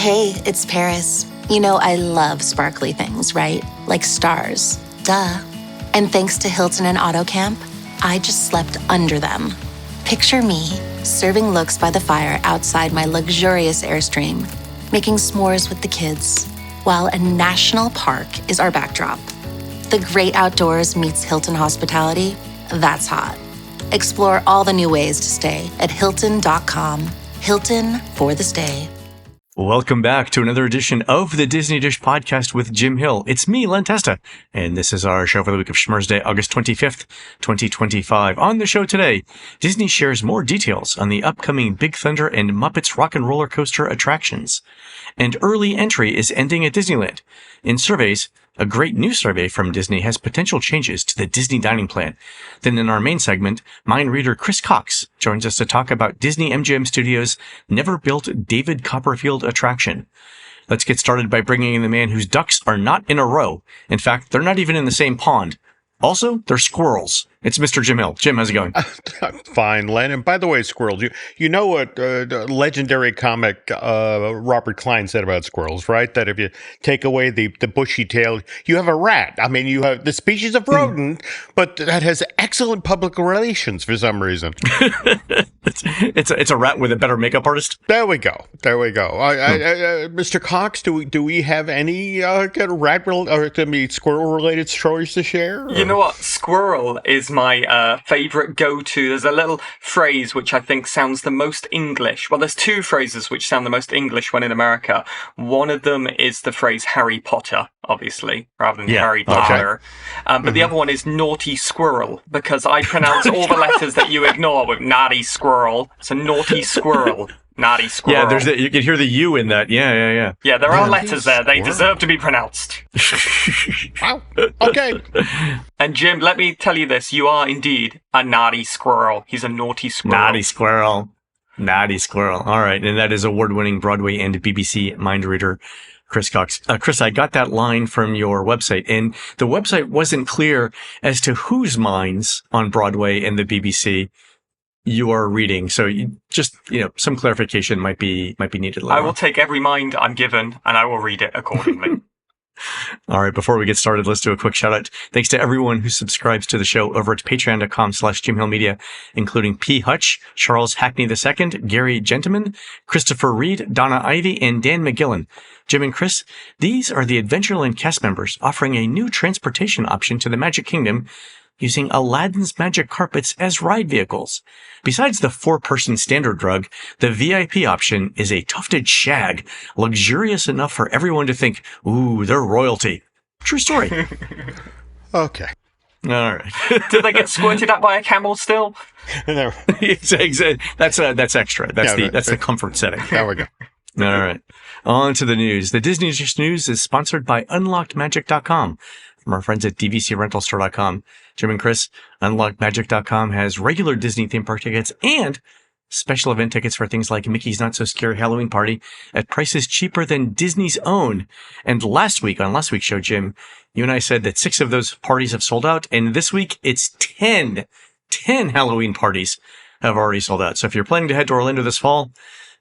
Hey, it's Paris. You know I love sparkly things, right? Like stars. Duh. And thanks to Hilton and AutoCamp, I just slept under them. Picture me, serving looks by the fire outside my luxurious Airstream, making s'mores with the kids, while a national park is our backdrop. The great outdoors meets Hilton hospitality. That's hot. Explore all the new ways to stay at Hilton.com. Hilton for the stay. Welcome back to another edition of the Disney Dish Podcast with Jim Hill. It's me, Testa, and this is our show for the week of Schmurz Day, August 25th, 2025. On the show today, Disney shares more details on the upcoming Big Thunder and Muppets Rock and Roller Coaster attractions. And early entry is ending at Disneyland. In surveys, a great new survey from Disney has potential changes to the Disney dining plan. Then in our main segment, mind reader Chris Cox joins us to talk about Disney-MGM Studios' never-built David Copperfield attraction. Let's get started by bringing in the man whose ducks are not in a row. In fact, they're not even in the same pond. Also, they're squirrels. It's Mr. Jim Hill. Jim, how's it going? Fine, Len. And by the way, squirrels, you know what legendary comic Robert Klein said about squirrels, right? That if you take away the bushy tail, you have a rat. I mean, you have the species of rodent, but that has excellent public relations for some reason. It's a rat with a better makeup artist. There we go. Mr. Cox, do we have any squirrel related stories to share? You know what? Squirrel is my favorite go-to. There's a little phrase which I think sounds the most English. Well, there's two phrases which sound the most English when in America. One of them is the phrase Harry Potter, obviously, rather than Harry Potter. Okay. But the other one is naughty squirrel, because I pronounce all the letters that you ignore with naughty squirrel. So naughty squirrel. Naughty squirrel. Yeah, you can hear the U in that. Yeah. Yeah, there are letters there. They deserve to be pronounced. Wow. Okay. And Jim, let me tell you this. You are indeed a naughty squirrel. He's a naughty squirrel. Naughty squirrel. Naughty squirrel. All right. And that is award-winning Broadway and BBC mind reader Chris Cox. Chris, I got that line from your website, and the website wasn't clear as to whose minds on Broadway and the BBC you are reading. So some clarification might be needed later. I will take every mind I'm given and I will read it accordingly. All right. Before we get started, let's do a quick shout out. Thanks to everyone who subscribes to the show over at patreon.com/JimHillMedia, including P. Hutch, Charles Hackney II, Gary Gentleman, Christopher Reed, Donna Ivy, and Dan McGillen. Jim and Chris, these are the Adventureland cast members offering a new transportation option to the Magic Kingdom using Aladdin's magic carpets as ride vehicles. Besides the 4-person standard rug, the VIP option is a tufted shag, luxurious enough for everyone to think, ooh, they're royalty. True story. Okay. All right. Did they get squirted at by a camel still? That's extra. That's the comfort setting. There we go. All right. On to the news. The Disney News is sponsored by UnlockedMagic.com. From our friends at DVCRentalStore.com. Jim and Chris, UnlockedMagic.com has regular Disney theme park tickets and special event tickets for things like Mickey's Not So Scary Halloween Party at prices cheaper than Disney's own. And on last week's show, Jim, you and I said that 6 of those parties have sold out, and this week it's 10 Halloween parties have already sold out. So if you're planning to head to Orlando this fall,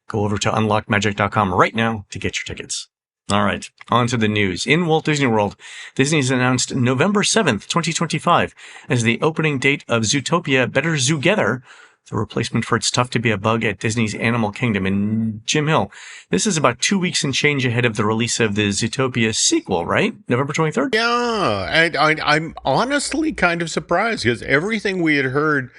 go over to UnlockedMagic.com right now to get your tickets. All right, on to the news. In Walt Disney World, Disney's announced November 7th, 2025 as the opening date of Zootopia Better Zoogether, the replacement for It's Tough to Be a Bug at Disney's Animal Kingdom. And Jim Hill, this is about 2 weeks and change ahead of the release of the Zootopia sequel, right? November 23rd? Yeah, and I'm honestly kind of surprised because everything we had heard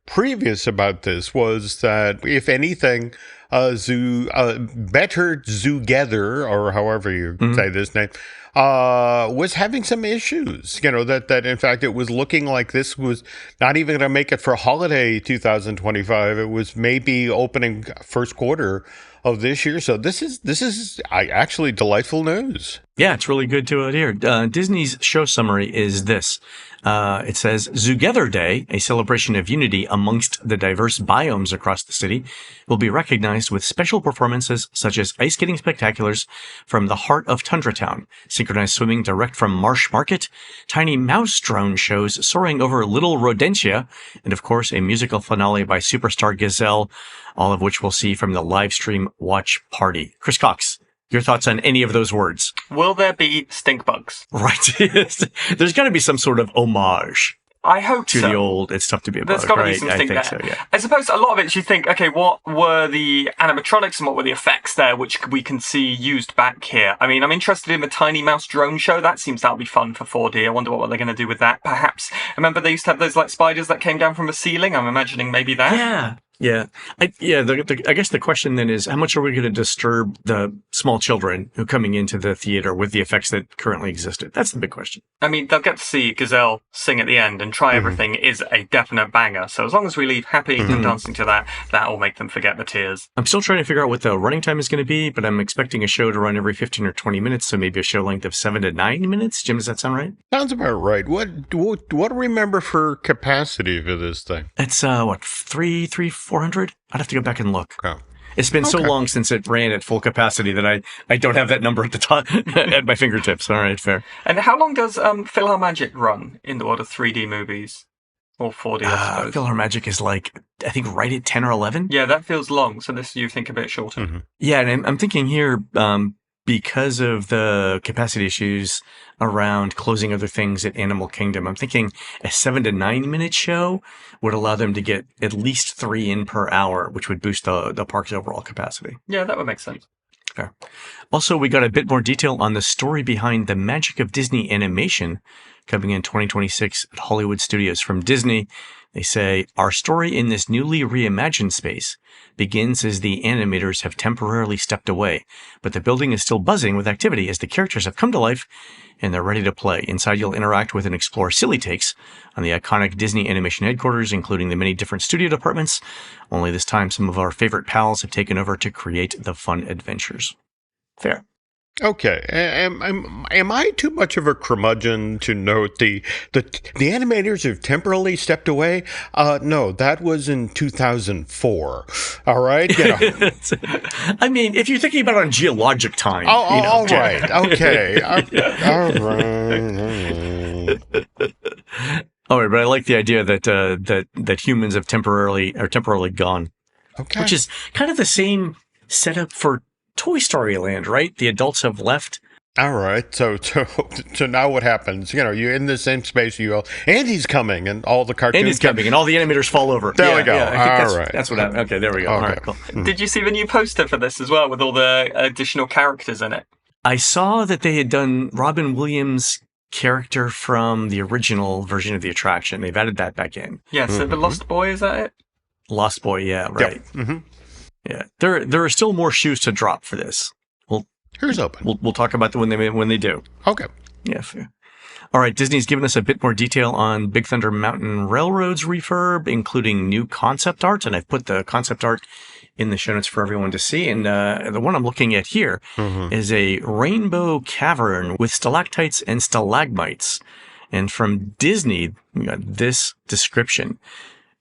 previous about this was that, if anything, Better Zoogether, or however you say this name, was having some issues. That in fact it was looking like this was not even going to make it for holiday 2025. It was maybe opening first quarter of this year. So this is actually delightful news. Yeah, it's really good to hear. Disney's show summary is this. It says, Zoogether Day, a celebration of unity amongst the diverse biomes across the city, will be recognized with special performances such as ice skating spectaculars from the heart of Tundra Town, synchronized swimming direct from Marsh Market, tiny mouse drone shows soaring over Little Rodentia, and of course a musical finale by superstar Gazelle, all of which we'll see from the live stream watch party. Chris Cox, Your thoughts on any of those words? Will there be stink bugs? Right. There's got to be some sort of homage. I hope to so. the old, it's tough to be a There's bug, got to right? be some I stink think there. so, yeah. I suppose a lot of it, you think, okay, what were the animatronics and what were the effects there, which we can see used back here? I mean, I'm interested in the Tiny Mouse drone show. That seems that'll be fun for 4D. I wonder what they're going to do with that. Perhaps, remember they used to have those like spiders that came down from the ceiling? I'm imagining maybe that. Yeah. Yeah. I guess the question then is, how much are we going to disturb the small children who are coming into the theater with the effects that currently existed? That's the big question. I mean, they'll get to see Gazelle sing at the end, and Try Everything is a definite banger. So as long as we leave happy and dancing to that, that'll make them forget the tears. I'm still trying to figure out what the running time is going to be, but I'm expecting a show to run every 15 or 20 minutes, so maybe a show length of 7 to 9 minutes. Jim, does that sound right? Sounds about right. What do we remember for capacity for this thing? It's, 400? I'd have to go back and look. Oh. It's been so long since it ran at full capacity that I don't have that number at the top at my fingertips. All right, fair. And how long does PhilharMagic run in the world of 3D movies? Or 4D, I suppose. PhilharMagic is like, I think, right at 10 or 11. Yeah, that feels long. So this, you think, a bit shorter. Mm-hmm. Yeah, and I'm thinking here, because of the capacity issues around closing other things at Animal Kingdom, I'm thinking a 7 to 9 minute show would allow them to get at least 3 in per hour, which would boost the park's overall capacity. Yeah, that would make sense. Fair. Also, we got a bit more detail on the story behind the magic of Disney animation coming in 2026 at Hollywood Studios from Disney. They say, our story in this newly reimagined space begins as the animators have temporarily stepped away, but the building is still buzzing with activity as the characters have come to life and they're ready to play. Inside, you'll interact with and explore silly takes on the iconic Disney animation headquarters, including the many different studio departments. Only this time, some of our favorite pals have taken over to create the fun adventures. Fair. Okay, am I too much of a curmudgeon to note the animators have temporarily stepped away? No, that was in 2004. All right, you know. I mean, if you're thinking about it on geologic time. All right, okay, all right. All right, but I like the idea that humans have temporarily gone. Okay, which is kind of the same setup for Toy Story Land, right? The adults have left. All right. So now what happens? You know, you're in the same space. You go, Andy's coming, and all the cartoons. Andy's coming, and all the animators fall over. There we go. Yeah, that's what happened. Okay, there we go. Okay. All right, cool. Did you see the new poster for this as well, with all the additional characters in it? I saw that they had done Robin Williams' character from the original version of the attraction. They've added that back in. Yeah. So the Lost Boy, is that it? Lost Boy, yeah, right. Yep. Mm-hmm. Yeah, there are still more shoes to drop for this. Here's open. We'll talk about them when they do. Okay. Yeah, fair. All right, Disney's given us a bit more detail on Big Thunder Mountain Railroad's refurb, including new concept art, and I've put the concept art in the show notes for everyone to see. And the one I'm looking at here is a rainbow cavern with stalactites and stalagmites. And from Disney, we got this description.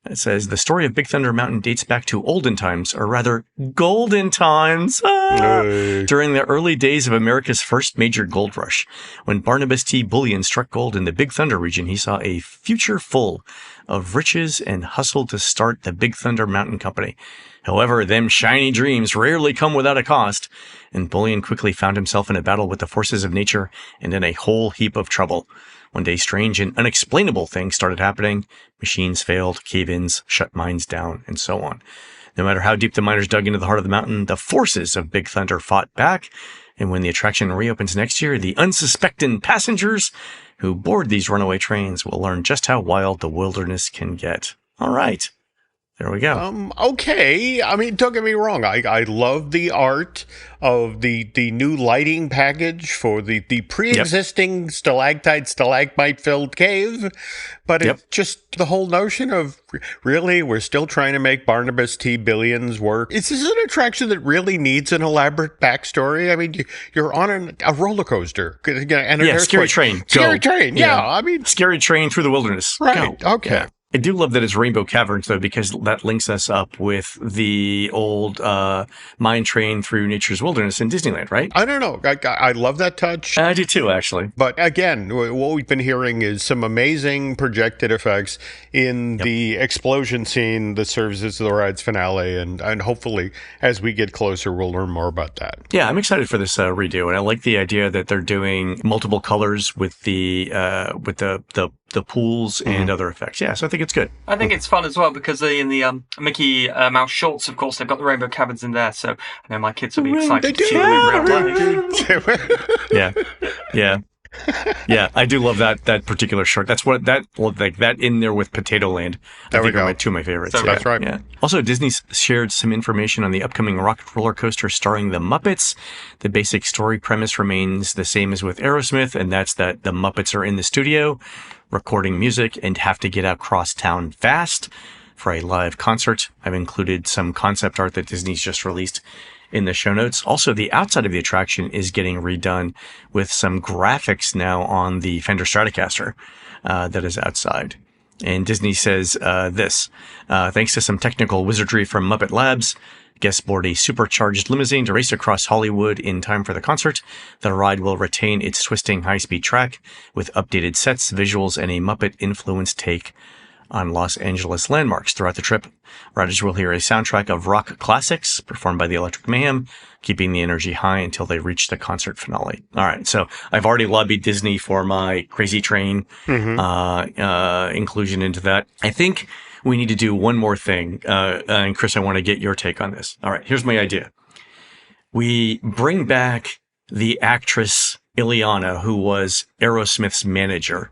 It says, the story of Big Thunder Mountain dates back to olden times, or rather, golden times, during the early days of America's first major gold rush. When Barnabas T. Bullion struck gold in the Big Thunder region, he saw a future full of riches and hustled to start the Big Thunder Mountain Company. However, them shiny dreams rarely come without a cost, and Bullion quickly found himself in a battle with the forces of nature and in a whole heap of trouble. One day, strange and unexplainable things started happening. Machines failed, cave-ins, shut mines down, and so on. No matter how deep the miners dug into the heart of the mountain, the forces of Big Thunder fought back. And when the attraction reopens next year, the unsuspecting passengers who board these runaway trains will learn just how wild the wilderness can get. All right. There we go. Okay. I mean, don't get me wrong. I love the art of the new lighting package for the pre-existing stalactite, stalagmite-filled cave. But it's just the whole notion of, really, we're still trying to make Barnabas T. Billion's work. Is this an attraction that really needs an elaborate backstory? I mean, you're on a roller coaster. And Scary Train. Scary Train. Yeah. I mean, Scary Train through the wilderness. Right. Go. Okay. I do love that it's Rainbow Caverns, though, because that links us up with the old mine train through nature's wilderness in Disneyland, right? I don't know. I love that touch. I do too, actually. But again, what we've been hearing is some amazing projected effects in the explosion scene that serves as the ride's finale. And hopefully, as we get closer, we'll learn more about that. Yeah, I'm excited for this redo. And I like the idea that they're doing multiple colors with the pools and other effects. Yeah, so I think it's good. I think it's fun as well because in the Mickey Mouse shorts, of course, they've got the rainbow caverns in there. So I know my kids will be excited to see them in real life. Yeah. Yeah, I do love that particular short. That's what that in there with Potato Land. I think are two of my favorites. So that's right. Yeah. Also, Disney's shared some information on the upcoming rocket roller coaster starring the Muppets. The basic story premise remains the same as with Aerosmith, and that's that the Muppets are in the studio recording music and have to get across town fast for a live concert. I've included some concept art that Disney's just released in the show notes. Also, the outside of the attraction is getting redone with some graphics now on the Fender Stratocaster that is outside. And Disney says this, thanks to some technical wizardry from Muppet Labs, guests board a supercharged limousine to race across Hollywood in time for the concert. The ride will retain its twisting high-speed track with updated sets, visuals, and a Muppet-influenced take on Los Angeles landmarks. Throughout the trip, riders will hear a soundtrack of rock classics performed by the Electric Mayhem, keeping the energy high until they reach the concert finale. All right, so I've already lobbied Disney for my Crazy Train inclusion into that. I think we need to do one more thing, and Chris, I want to get your take on this. All right, here's my idea. We bring back the actress Ileana, who was Aerosmith's manager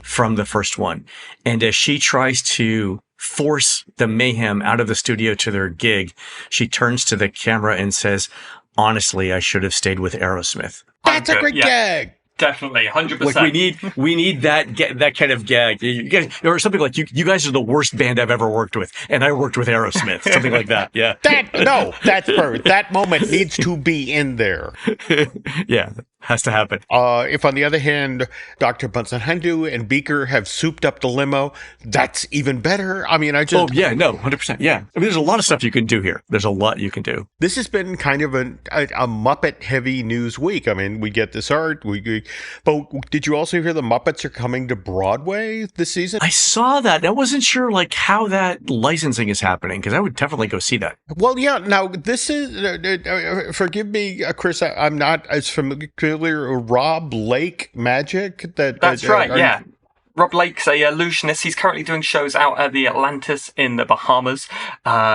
from the first one. And as she tries to force the Mayhem out of the studio to their gig, she turns to the camera and says, honestly, I should have stayed with Aerosmith. That's a great gag. Definitely, 100%. Like we need that kind of gag. You guys, or something like you guys are the worst band I've ever worked with, and I worked with Aerosmith. Something like that. Yeah. That's perfect. That moment needs to be in there. Yeah, has to happen. If on the other hand, Dr. Bunsen-Hendu and Beaker have souped up the limo, that's even better. I mean, 100%. Yeah. I mean, there's a lot of stuff you can do here. There's a lot you can do. This has been kind of a Muppet-heavy news week. I mean, we get this art, but did you also hear the Muppets are coming to Broadway this season? I saw that. I wasn't sure how that licensing is happening, because I would definitely go see that. Well, yeah. Now, this is, forgive me, Chris, I'm not as familiar. Rob Lake magic. That's right. Yeah. Rob Lake's a illusionist. He's currently doing shows out at the Atlantis in the Bahamas.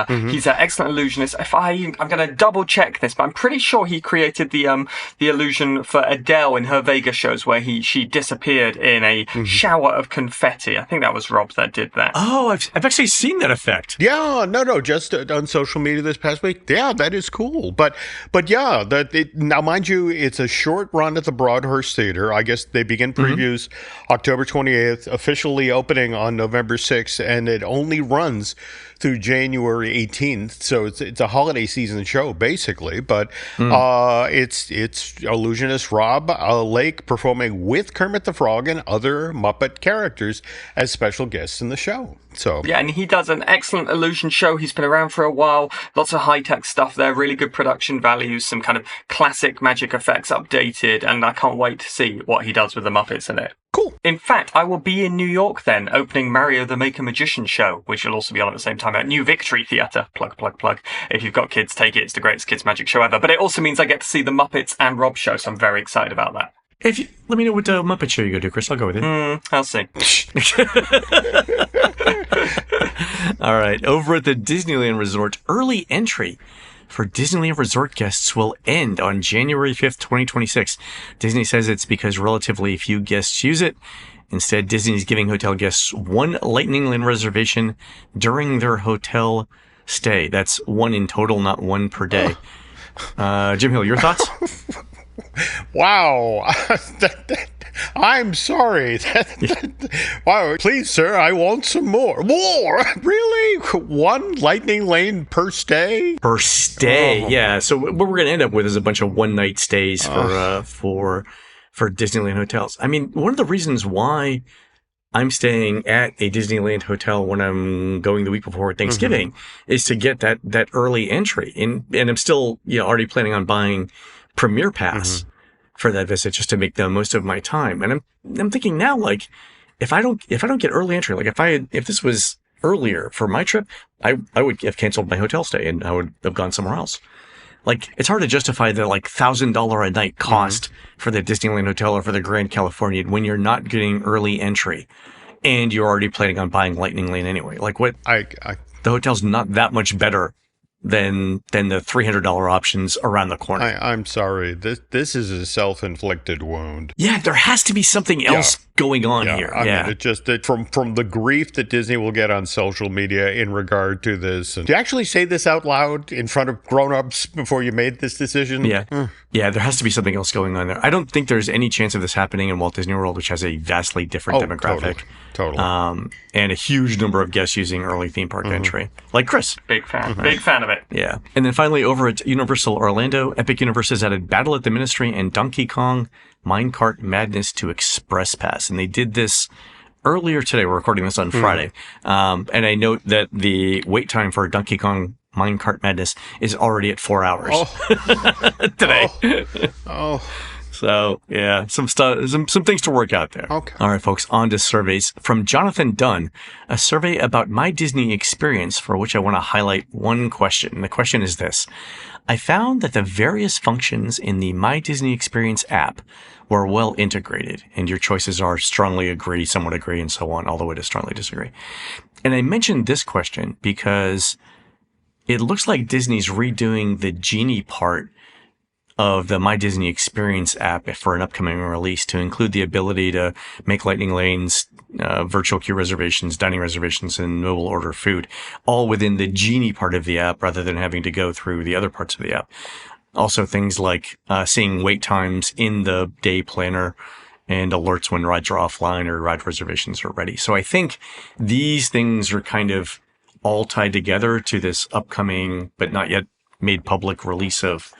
He's an excellent illusionist. I'm going to double check this, but I'm pretty sure he created the illusion for Adele in her Vegas shows, where she disappeared in a shower of confetti. I think that was Rob that did that. Oh, I've actually seen that effect. Yeah, no, just on social media this past week. Yeah, that is cool. But yeah, now mind you, it's a short run at the Broadhurst Theater. I guess they begin previews October 28th. Officially opening on November 6th, and it only runs through January 18th. So it's a holiday season show, basically. But it's illusionist Rob Lake performing with Kermit the Frog and other Muppet characters as special guests in the show. So yeah, and he does an excellent illusion show. He's been around for a while. Lots of high-tech stuff there, really good production values, some kind of classic magic effects updated, and I can't wait to see what he does with the Muppets in it. Cool. In fact, I will be in New York then, opening Mario the Maker Magician show, which will also be on at the same time at New Victory Theatre. Plug. If you've got kids, take it. It's the greatest kids magic show ever. But it also means I get to see the Muppets and Rob show, so I'm very excited about that. Let me know what Muppet show you go to, Chris. I'll go with you. I'll see. All right. Over at the Disneyland Resort, early entry for Disneyland Resort guests will end on January 5th, 2026. Disney says it's because relatively few guests use it. Instead, Disney is giving hotel guests one Lightning Lane reservation during their hotel stay. That's one in total, not one per day. Jim Hill, your thoughts? Wow. I'm sorry. Wow. Please, sir, I want some more. More? Really? One Lightning Lane per stay? Per stay, yeah. So what we're going to end up with is a bunch of one-night stays for Disneyland hotels. I mean, one of the reasons why I'm staying at a Disneyland hotel when I'm going the week before Thanksgiving is to get that early entry. And I'm still, already planning on buying Premier Pass for that visit just to make the most of my time. And I'm thinking now, like, if I don't get early entry, like if this was earlier for my trip, I would have canceled my hotel stay and I would have gone somewhere else. Like, it's hard to justify the like $1,000 a night cost for the Disneyland hotel or for the Grand Californian when you're not getting early entry and you're already planning on buying Lightning Lane anyway. Like, what? The hotel's not that much better than the $300 options around the corner. I'm sorry. This is a self-inflicted wound. Yeah, there has to be something else going on here. I mean, it just from the grief that Disney will get on social media in regard to this. And to actually say this out loud in front of grown-ups before you made this decision. Yeah. Yeah, there has to be something else going on there. I don't think there's any chance of this happening in Walt Disney World, which has a vastly different demographic. Totally. And a huge number of guests using early theme park entry. Like Chris. Big fan. Big fan of it. Yeah. And then finally, over at Universal Orlando, Epic Universe has added Battle at the Ministry and Donkey Kong Minecart Madness to Express Pass. And they did this earlier today. We're recording this on Friday. And I note that the wait time for Donkey Kong Minecart Madness is already at 4 hours today. So, yeah, some things to work out there. Okay. All right, folks, on to surveys. From Jonathan Dunn, a survey about my Disney experience, for which I want to highlight one question. And the question is this. I found that the various functions in the My Disney Experience app were well integrated, and your choices are strongly agree, somewhat agree, and so on, all the way to strongly disagree. And I mentioned this question because it looks like Disney's redoing the Genie part of the My Disney Experience app for an upcoming release to include the ability to make Lightning Lanes, virtual queue reservations, dining reservations, and mobile order food, all within the Genie part of the app rather than having to go through the other parts of the app. Also, things like seeing wait times in the day planner and alerts when rides are offline or ride reservations are ready. So I think these things are kind of all tied together to this upcoming but not yet made public release of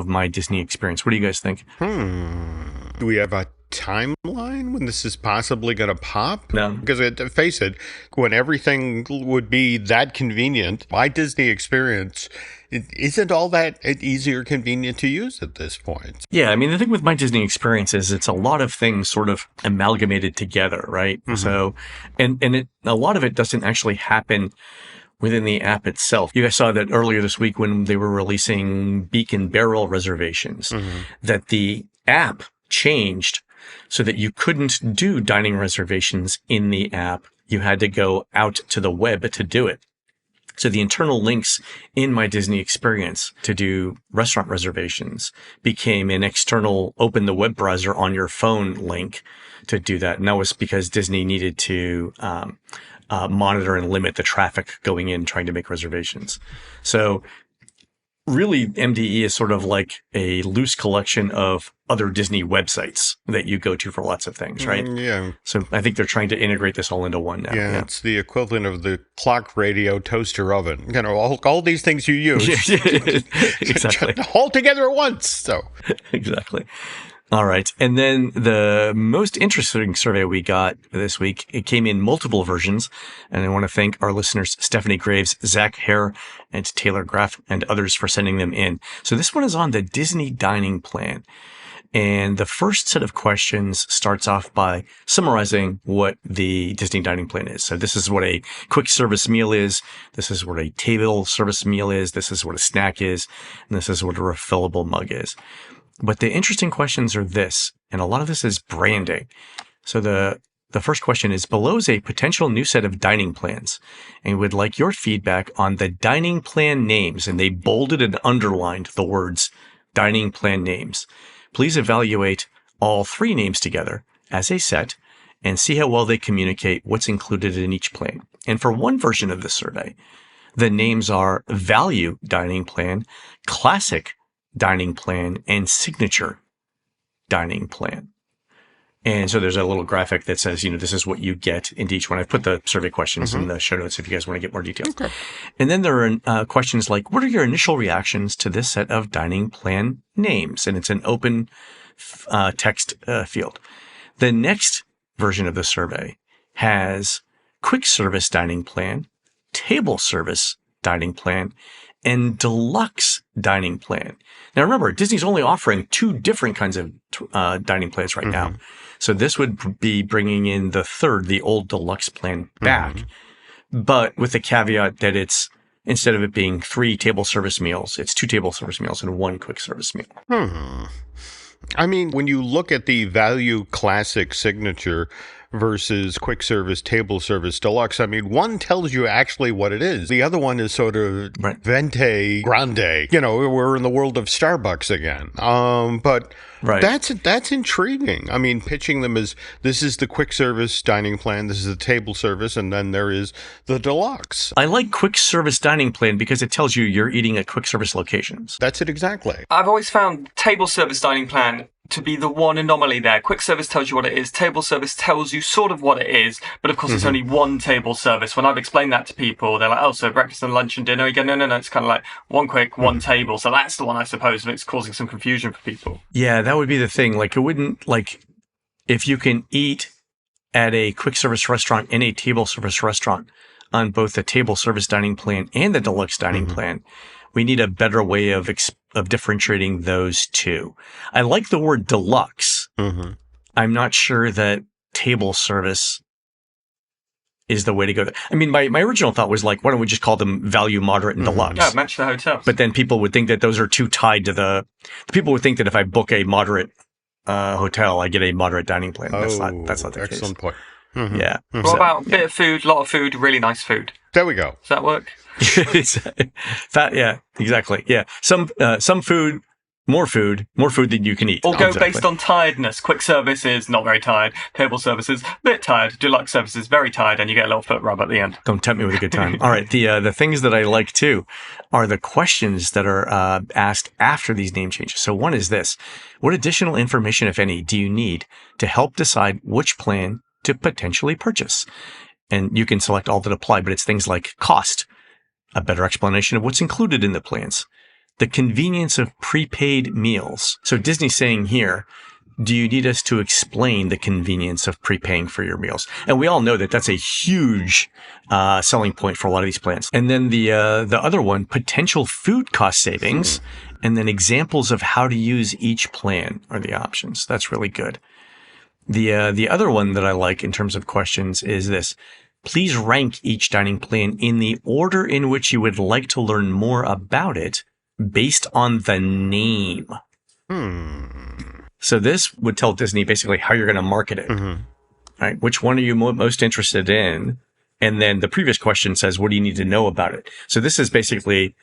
My Disney Experience. What do you guys think? Do we have a timeline when this is possibly going to pop? No. Because face it, when everything would be that convenient, My Disney Experience isn't all that easier convenient to use at this point. Yeah, I mean, the thing with My Disney Experience is it's a lot of things sort of amalgamated together, right? So, and a lot of it doesn't actually happen within the app itself. You guys saw that earlier this week when they were releasing Beacon Barrel reservations, that the app changed so that you couldn't do dining reservations in the app. You had to go out to the web to do it. So the internal links in My Disney Experience to do restaurant reservations became an external open the web browser on your phone link to do that. And that was because Disney needed to monitor and limit the traffic going in trying to make reservations. So really, MDE is sort of like a loose collection of other Disney websites that you go to for lots of things, right? Yeah. So I think they're trying to integrate this all into one now. Yeah, it's the equivalent of the clock, radio, toaster, oven. You know, all these things you use. Exactly. All together at once. So exactly. All right. And then the most interesting survey we got this week, it came in multiple versions. And I want to thank our listeners, Stephanie Graves, Zach Hare, and Taylor Graff, and others for sending them in. So this one is on the Disney dining plan. And the first set of questions starts off by summarizing what the Disney dining plan is. So this is what a quick service meal is. This is what a table service meal is. This is what a snack is. And this is what a refillable mug is. But the interesting questions are this, and a lot of this is branding. So the first question is, below is a potential new set of dining plans, and would like your feedback on the dining plan names. And they bolded and underlined the words dining plan names. Please evaluate all three names together as a set and see how well they communicate what's included in each plan. And for one version of the survey, the names are Value Dining Plan, Classic Dining Plan, and Signature Dining Plan. And so there's a little graphic that says, this is what you get into each one. I've put the survey questions in the show notes if you guys want to get more details. Okay. And then there are questions like, what are your initial reactions to this set of dining plan names? And it's an open text field. The next version of the survey has quick service dining plan, table service dining plan, and deluxe dining plan. Now remember, Disney's only offering 2 different kinds of dining plans right now. So this would be bringing in the third, the old deluxe plan back, but with the caveat that it's, instead of it being 3 table service meals, it's 2 table service meals and 1 quick service meal. I mean, when you look at the value classic signature versus quick service, table service, deluxe, I mean, one tells you actually what it is. The other one is sort of vente grande. You know, we're in the world of Starbucks again. But that's intriguing. I mean, pitching them as this is the quick service dining plan, this is the table service, and then there is the deluxe. I like quick service dining plan because it tells you you're eating at quick service locations. That's it exactly. I've always found table service dining plan to be the one anomaly there. Quick service tells you what it is. Table service tells you sort of what it is, but of course it's only one table service. When I've explained that to people, they're like, oh, so breakfast and lunch and dinner. You go, no, it's kind of like one quick, one table. So that's the one, I suppose, and it's causing some confusion for people. Yeah, that would be the thing. Like, it wouldn't, like, if you can eat at a quick service restaurant and a table service restaurant on both the table service dining plan and the deluxe dining plan, we need a better way of differentiating those two. I like the word deluxe. I'm not sure that table service is the way to go there. I mean, my original thought was like, why don't we just call them value, moderate, and deluxe? Yeah, match the hotels. But then people would think that those are too tied to the people would think that if I book a moderate hotel, I get a moderate dining plan. That's not the case. Excellent point. Yeah. What about a bit of food, lot of food, really nice food? There we go. Does that work? Yeah, exactly. Yeah. Some food, more food that you can eat. Or go based on tiredness. Quick service is not very tired. Table service is a bit tired. Deluxe service is very tired, and you get a little foot rub at the end. Don't tempt me with a good time. All right. The things that I like too are the questions that are asked after these name changes. So one is this: what additional information, if any, do you need to help decide which plan to potentially purchase? And you can select all that apply, but it's things like cost, a better explanation of what's included in the plans, the convenience of prepaid meals. So Disney's saying here, do you need us to explain the convenience of prepaying for your meals? And we all know that that's a huge selling point for a lot of these plans. And then the other one, potential food cost savings, and then examples of how to use each plan are the options. That's really good. The other one that I like in terms of questions is this: please rank each dining plan in the order in which you would like to learn more about it based on the name. So this would tell Disney basically how you're going to market it. Right? Which one are you most interested in? And then the previous question says, what do you need to know about it? So this is basically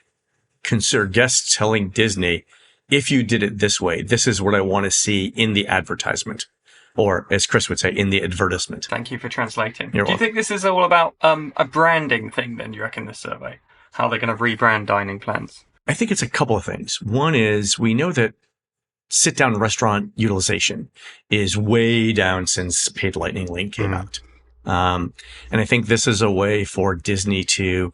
guests telling Disney, if you did it this way, this is what I want to see in the advertisement. Or, as Chris would say, in the advertisement. Thank you for translating. You're Do you think this is all about a branding thing, then, do you reckon, this survey? How they're going to rebrand dining plans? I think it's a couple of things. One is, we know that sit-down restaurant utilization is way down since Paid Lightning Link came out. And I think this is a way for Disney to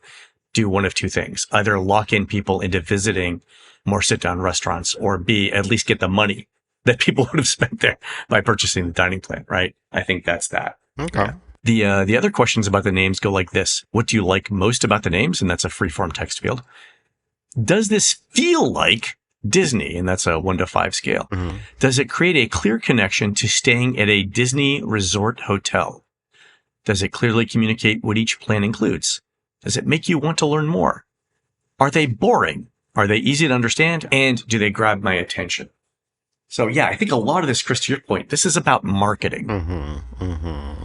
do one of two things: either lock in people into visiting more sit-down restaurants, or B, at least get the money that people would have spent there by purchasing the dining plan, right? I think that's that. Okay. Yeah. The other questions about the names go like this: what do you like most about the names? And that's a free-form text field. Does this feel like Disney? And that's a 1 to 5 scale. Does it create a clear connection to staying at a Disney resort hotel? Does it clearly communicate what each plan includes? Does it make you want to learn more? Are they boring? Are they easy to understand? And do they grab my attention? So yeah, I think a lot of this, Chris, to your point, this is about marketing.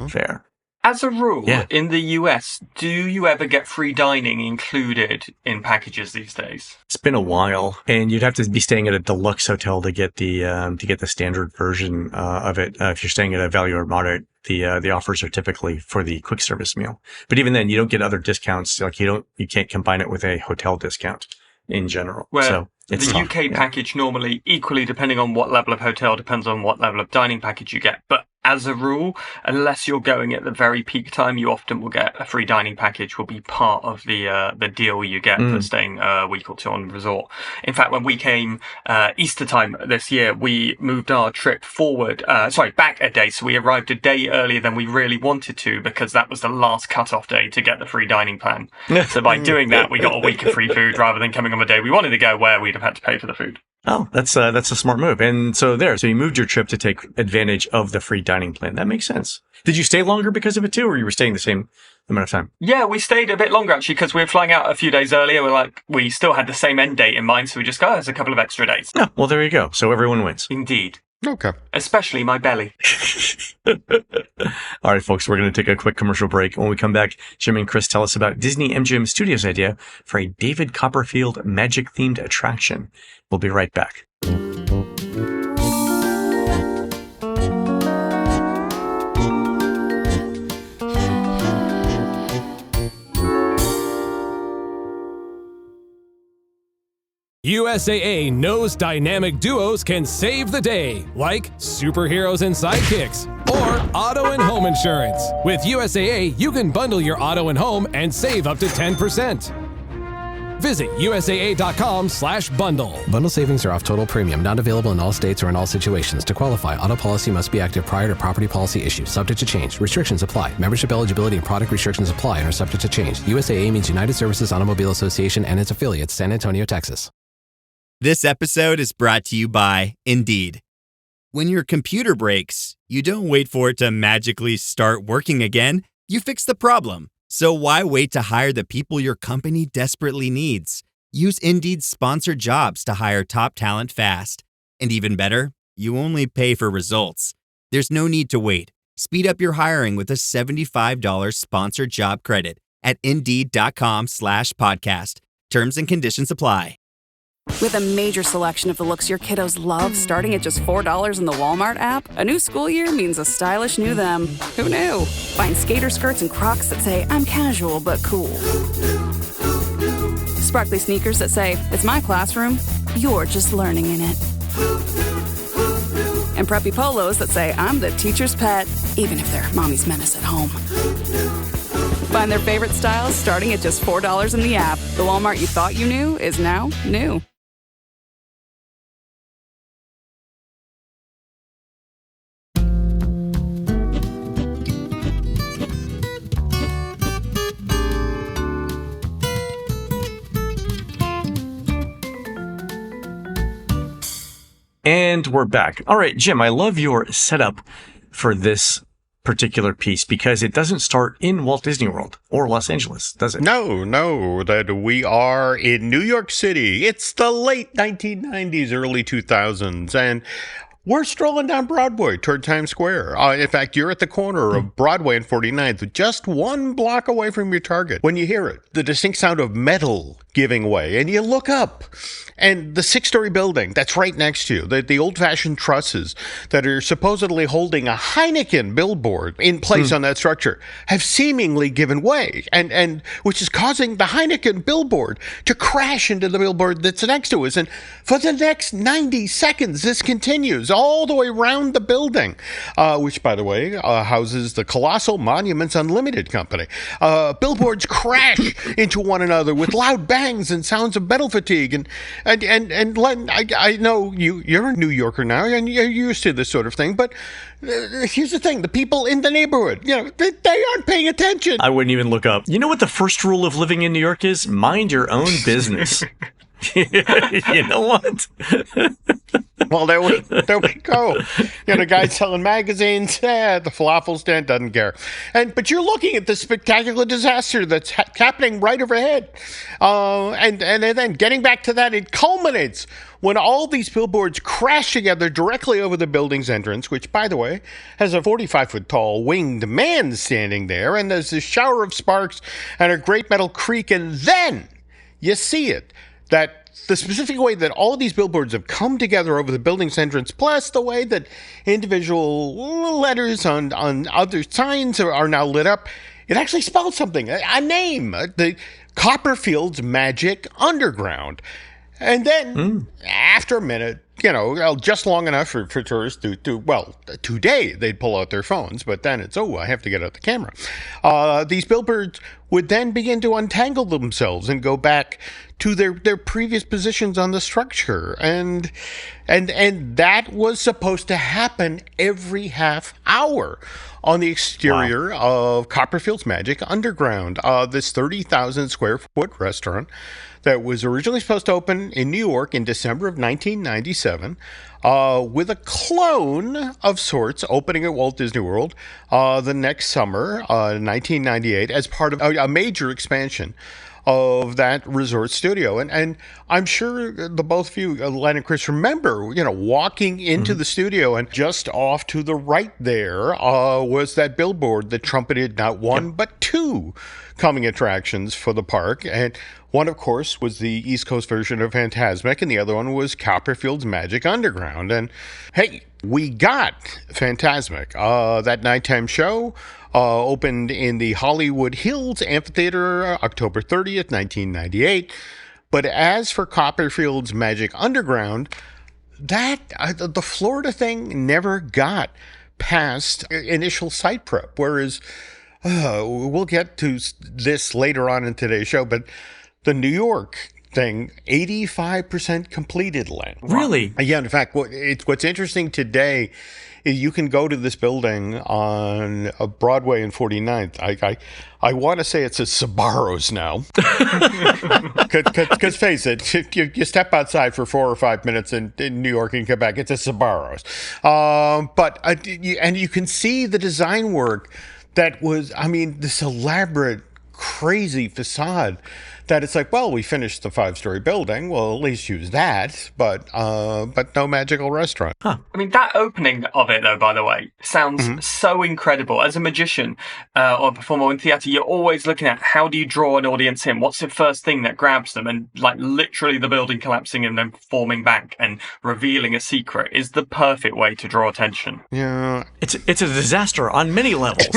Fair. As a rule, in the US, do you ever get free dining included in packages these days? It's been a while, and you'd have to be staying at a deluxe hotel to get the standard version of it. If you're staying at a value or moderate, the offers are typically for the quick service meal. But even then, you don't get other discounts. Like you can't combine it with a hotel discount in general. So the UK package normally equally, depending on what level of hotel, depends on what level of dining package you get. But as a rule, unless you're going at the very peak time, you often will get a free dining package will be part of the deal you get for staying a week or two on the resort. In fact, when we came Easter time this year, we moved our trip back a day. So we arrived a day earlier than we really wanted to because that was the last cut-off day to get the free dining plan. So by doing that, we got a week of free food rather than coming on the day we wanted to go where we'd have had to pay for the food. Oh, that's a smart move. And so you moved your trip to take advantage of the free dining plan. That makes sense. Did you stay longer because of it too, or you were staying the same amount of time? Yeah, we stayed a bit longer actually because we were flying out a few days earlier. We still had the same end date in mind, so we just there's a couple of extra days. Yeah, well, there you go. So everyone wins. Indeed. Okay. Especially my belly. All right, folks, we're going to take a quick commercial break. When we come back, Jim and Chris tell us about Disney-MGM Studios' idea for a David Copperfield magic-themed attraction. We'll be right back. USAA knows dynamic duos can save the day, like superheroes and sidekicks, or auto and home insurance. With USAA, you can bundle your auto and home and save up to 10%. Visit USAA.com/bundle. Bundle savings are off total premium, not available in all states or in all situations. To qualify, auto policy must be active prior to property policy issue, subject to change. Restrictions apply. Membership eligibility and product restrictions apply and are subject to change. USAA means United Services Automobile Association and its affiliates, San Antonio, Texas. This episode is brought to you by Indeed. When your computer breaks, you don't wait for it to magically start working again. You fix the problem. So why wait to hire the people your company desperately needs? Use Indeed's sponsored jobs to hire top talent fast. And even better, you only pay for results. There's no need to wait. Speed up your hiring with a $75 sponsored job credit at Indeed.com/podcast. Terms and conditions apply. With a major selection of the looks your kiddos love starting at just $4 in the Walmart app, a new school year means a stylish new them. Who knew? Find skater skirts and Crocs that say, I'm casual but cool. Sparkly sneakers that say, it's my classroom, you're just learning in it. And preppy polos that say, I'm the teacher's pet, even if they're mommy's menace at home. Find their favorite styles starting at just $4 in the app. The Walmart you thought you knew is now new. And we're back. All right, Jim, I love your setup for this particular piece because it doesn't start in Walt Disney World or Los Angeles, does it? No, that we are in New York City. It's the late 1990s, early 2000s, and we're strolling down Broadway toward Times Square. In fact, you're at the corner of Broadway and 49th, just one block away from your target. When you hear it, the distinct sound of metal giving way, and you look up, and the 6-story building that's right next to you, the old-fashioned trusses that are supposedly holding a Heineken billboard in place on that structure have seemingly given way, and which is causing the Heineken billboard to crash into the billboard that's next to us. And for the next 90 seconds, this continues all the way around the building, which, by the way, houses the colossal Monuments Unlimited company. Billboards crash into one another with loud bangs and sounds of metal fatigue. And Len, I know you're a New Yorker now, and you're used to this sort of thing, but here's the thing. The people in the neighborhood, they aren't paying attention. I wouldn't even look up. You know what the first rule of living in New York is? Mind your own business. You know what? Well, there we go. The guy selling magazines, the falafel stand doesn't care. But you're looking at the spectacular disaster that's happening right overhead. And then getting back to that, it culminates when all these billboards crash together directly over the building's entrance, which, by the way, has a 45-foot tall winged man standing there. And there's this shower of sparks and a great metal creak. And then you see it. That the specific way that all of these billboards have come together over the building's entrance, plus the way that individual letters on other signs are now lit up, it actually spells something, a name, the Copperfield's Magic Underground. And then, after a minute, just long enough for tourists today they'd pull out their phones, but then it's, I have to get out the camera. These billboards would then begin to untangle themselves and go back to their previous positions on the structure. And that was supposed to happen every half hour on the exterior of Copperfield's Magic Underground, this 30,000 square foot restaurant that was originally supposed to open in New York in December of 1997, with a clone of sorts opening at Walt Disney World the next summer, 1998, as part of a major expansion of that resort studio. And I'm sure the both of you, Len and Chris, remember, walking into the studio, and just off to the right there was that billboard that trumpeted not one, but two coming attractions for the park. And one, of course, was the East Coast version of Fantasmic, and the other one was Copperfield's Magic Underground. And hey, we got Fantasmic. That nighttime show opened in the Hollywood Hills Amphitheater October 30th, 1998. But as for Copperfield's Magic Underground, the Florida thing never got past initial site prep, whereas we'll get to this later on in today's show, but the New York thing, 85% completed, Len. Really? Yeah, in fact, what's interesting today is you can go to this building on Broadway and 49th. I want to say it's a Sbarro's now. Because face it, you step outside for 4 or 5 minutes in New York and come back, it's a Sbarro's. And you can see the design work that was, this elaborate, crazy facade that it's like, well, we finished the 5-story building. Well, at least use that, but no magical restaurant. Huh. That opening of it, though, by the way, sounds so incredible. As a magician or a performer in theatre, you're always looking at how do you draw an audience in? What's the first thing that grabs them? And literally the building collapsing and then forming back and revealing a secret is the perfect way to draw attention. Yeah. It's a disaster on many levels.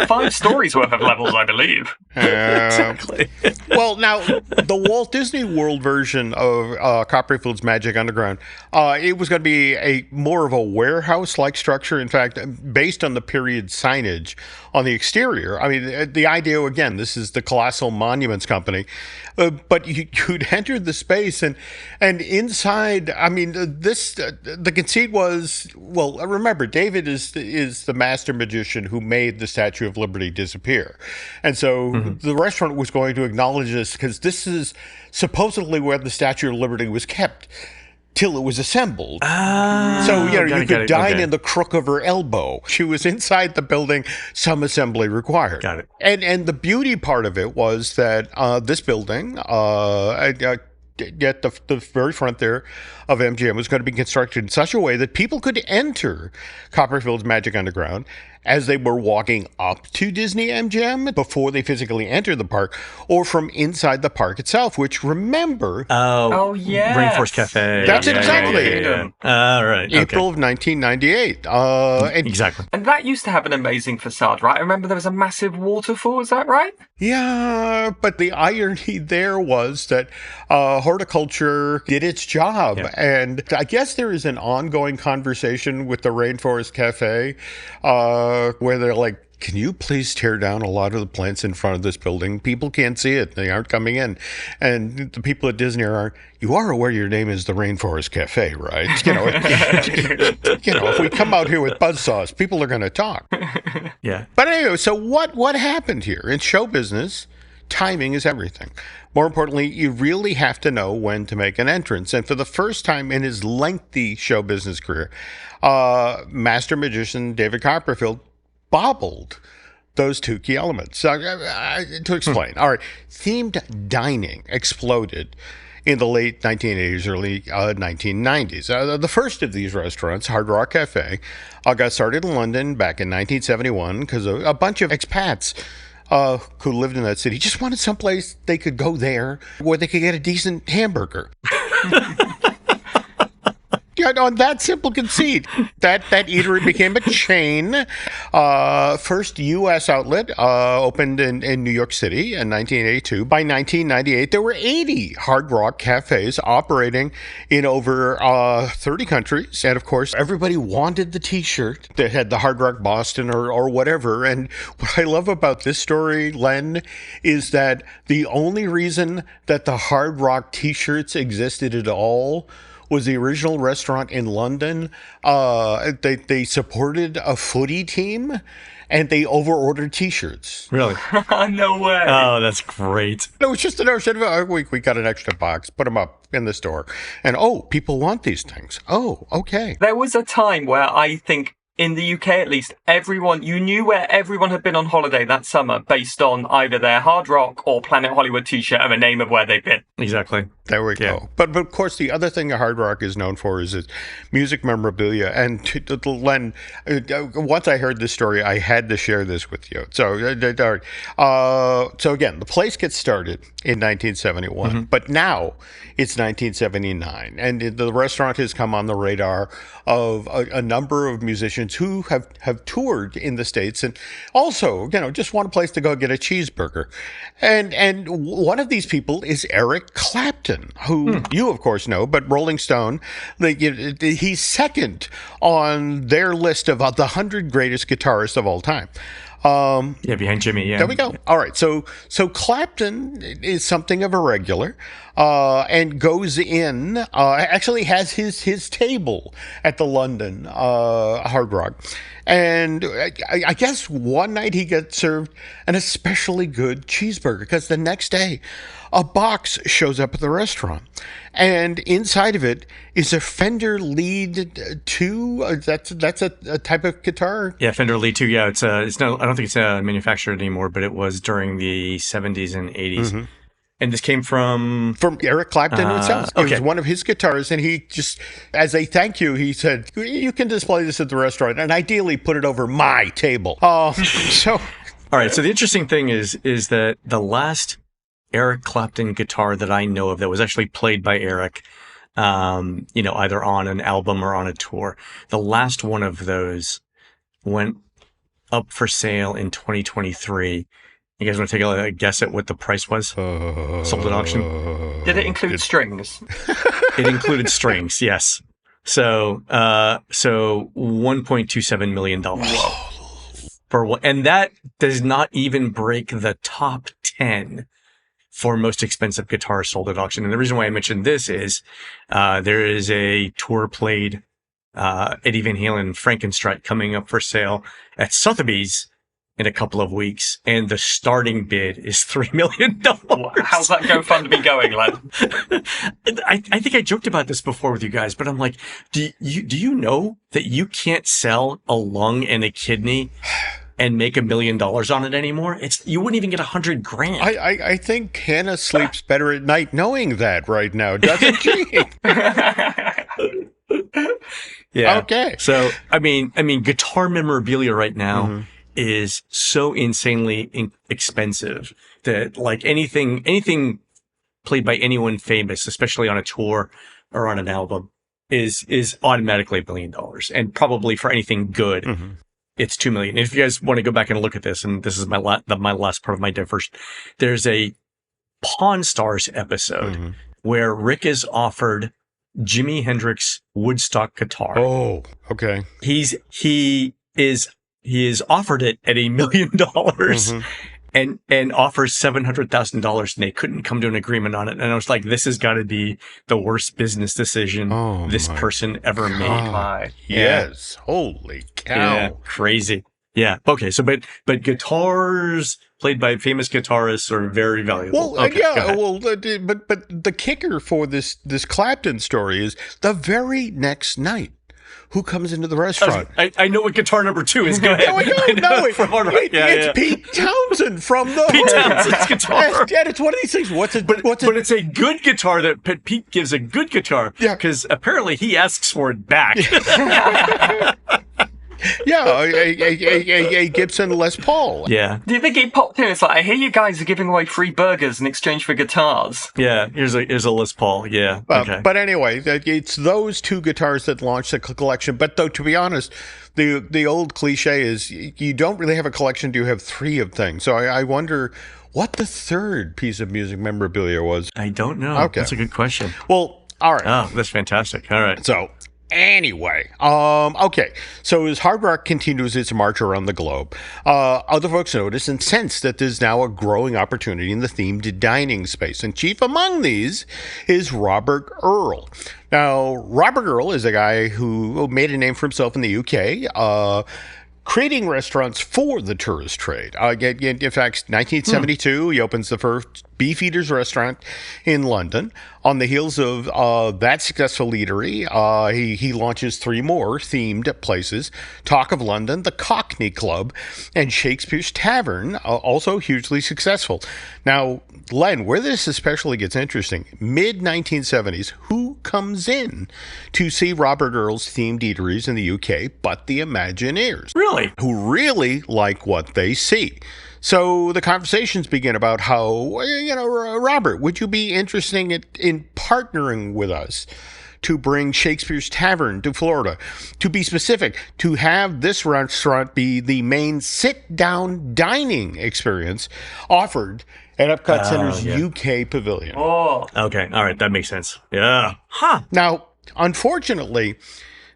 5 stories worth of levels, I believe. Exactly. Well, now, the Walt Disney World version of Copperfield's Magic Underground, it was going to be more of a warehouse-like structure. In fact, based on the period signage on the exterior. The idea, again, this is the Colossal Monuments Company, but you'd enter the space and inside, the conceit was, well, remember, David is the master magician who made the Statue of Liberty disappear. And so the restaurant was going to acknowledge this because this is supposedly where the Statue of Liberty was kept till it was assembled. So, you could dine in the crook of her elbow. She was inside the building, some assembly required. Got it. And the beauty part of it was that this building, at the very front there of MGM, was going to be constructed in such a way that people could enter Copperfield's Magic Underground as they were walking up to Disney-MGM before they physically entered the park, or from inside the park itself, which, remember... Oh, yeah. Rainforest Cafe. That's exactly. All right. April of 1998. Exactly. And that used to have an amazing facade, right? I remember there was a massive waterfall, is that right? Yeah, but the irony there was that horticulture did its job. Yeah. And I guess there is an ongoing conversation with the Rainforest Cafe where they're like, can you please tear down a lot of the plants in front of this building? People can't see it. They aren't coming in. And the people at Disney you are aware your name is the Rainforest Cafe, right? If we come out here with buzzsaws, people are going to talk. Yeah. But anyway, so what happened here? In show business, timing is everything. More importantly, you really have to know when to make an entrance. And for the first time in his lengthy show business career, master magician David Copperfield bobbled those two key elements. To explain, all right, themed dining exploded in the late 1980s, early 1990s. The first of these restaurants, Hard Rock Cafe, got started in London back in 1971 because a bunch of expats who lived in that city just wanted someplace they could go there where they could get a decent hamburger. on that simple conceit, that eatery became a chain. First U.S. outlet opened in New York City in 1982. By 1998, there were 80 Hard Rock cafes operating in over 30 countries. And of course, everybody wanted the T-shirt that had the Hard Rock Boston or whatever. And what I love about this story, Len, is that the only reason that the Hard Rock T-shirts existed at all was the original restaurant in London. They supported a footy team, and they over-ordered T-shirts. Really? No way. Oh, that's great. It was just a notion of, we got an extra box, put them up in the store. And, people want these things. Oh, okay. There was a time where I think, in the UK at least, you knew where everyone had been on holiday that summer based on either their Hard Rock or Planet Hollywood T-shirt and the name of where they've been. Exactly. There we go. But of course, the other thing that Hard Rock is known for is its music memorabilia. And Len, once I heard this story, I had to share this with you. So again, the place gets started in 1971, but now it's 1979, and the restaurant has come on the radar of a number of musicians who have toured in the States and also, just want a place to go get a cheeseburger. And one of these people is Eric Clapton, who you, of course, know, but Rolling Stone, he's second on their list of the 100 greatest guitarists of all time. Behind Jimmy, yeah. There we go. All right, so Clapton is something of a regular, and goes in, actually has his table at the London Hard Rock. And I guess one night he gets served an especially good cheeseburger, because the next day a box shows up at the restaurant, and inside of it is a Fender Lead 2. That's a type of guitar. Yeah, Fender Lead 2. Yeah, it's no, I don't think it's manufactured anymore, but it was during the 70s and 80s. And this came from Eric Clapton himself. It okay. was one of his guitars, and he just, as a thank you, he said, "You can display this at the restaurant, and ideally put it over my table." All right. So the interesting thing is that the last Eric Clapton guitar that I know of that was actually played by Eric, either on an album or on a tour, the last one of those went up for sale in 2023. You guys want to take a guess at what the price was? Sold at auction? Did it include strings? It included strings, yes. So $1.27 million. Whoa. And that does not even break the top 10 for most expensive guitars sold at auction. And the reason why I mentioned this is there is a tour played Eddie Van Halen Frankenstrike coming up for sale at Sotheby's in a couple of weeks, and the starting bid is $3 million. How's that GoFundMe going, lad? I think I joked about this before with you guys, but I'm like, do you know that you can't sell a lung and a kidney and make $1 million on it anymore? You wouldn't even get $100,000. I think Hannah sleeps better at night knowing that right now, doesn't she? Yeah. Okay. So I mean, guitar memorabilia right now is so insanely expensive that like anything played by anyone famous, especially on a tour or on an album, is automatically $1 million, and probably for anything good, it's $2 million. If you guys want to go back and look at this, and this is my last part of my diversion, there's a Pawn Stars episode where Rick is offered Jimi Hendrix Woodstock guitar. Oh, okay. He is offered it at $1 million and offers $700,000, and they couldn't come to an agreement on it. And I was like, this has got to be the worst business decision this person ever made. Yes. Holy cow. Yeah, crazy. Yeah. Okay. So, but guitars played by famous guitarists are very valuable. Well, okay, but the kicker for this Clapton story is the very next night, who comes into the restaurant? I know what guitar number 2 is. Go ahead. It's Pete Townsend from the Pete Townsend's guitar. And it's one of these things. But it's a good guitar that Pete gives a good guitar. Yeah. Because apparently he asks for it back. Yeah, a Gibson Les Paul. Yeah. Do you think he popped in? It's like, I hear you guys are giving away free burgers in exchange for guitars. Yeah, here's a Les Paul. Yeah. Okay. But anyway, it's those two guitars that launched the collection. But though, to be honest, the old cliche is you don't really have a collection, you have three of things. So I wonder what the third piece of music memorabilia was. I don't know. Okay. That's a good question. Well, all right. Oh, that's fantastic. All right. So anyway, okay. So as hard rock continues its march around the globe, other folks notice and sense that there's now a growing opportunity in the themed dining space. And chief among these is Robert Earl. Now, Robert Earl is a guy who made a name for himself in the UK, creating restaurants for the tourist trade. In fact, 1972, he opens the first Beefeaters restaurant in London. On the heels of that successful eatery, he launches three more themed places: Talk of London, the Cockney Club, and Shakespeare's Tavern, also hugely successful. Now, Len, where this especially gets interesting, mid-1970s, who comes in to see Robert Earl's themed eateries in the UK but the Imagineers? Really? Who really like what they see. So the conversations begin about how, Robert, would you be interested in partnering with us to bring Shakespeare's Tavern to Florida? To be specific, to have this restaurant be the main sit-down dining experience offered at Epcot Center's UK pavilion. Oh. Okay. All right. That makes sense. Yeah. Huh. Now, unfortunately,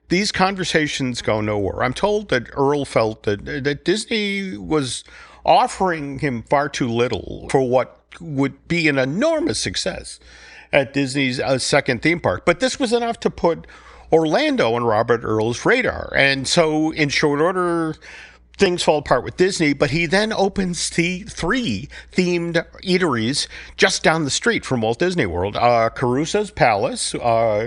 these conversations go nowhere. I'm told that Earl felt that Disney was offering him far too little for what would be an enormous success at Disney's second theme park. But this was enough to put Orlando on Robert Earl's radar. And so in short order, things fall apart with Disney, but he then opens the three themed eateries just down the street from Walt Disney World. Caruso's Palace, you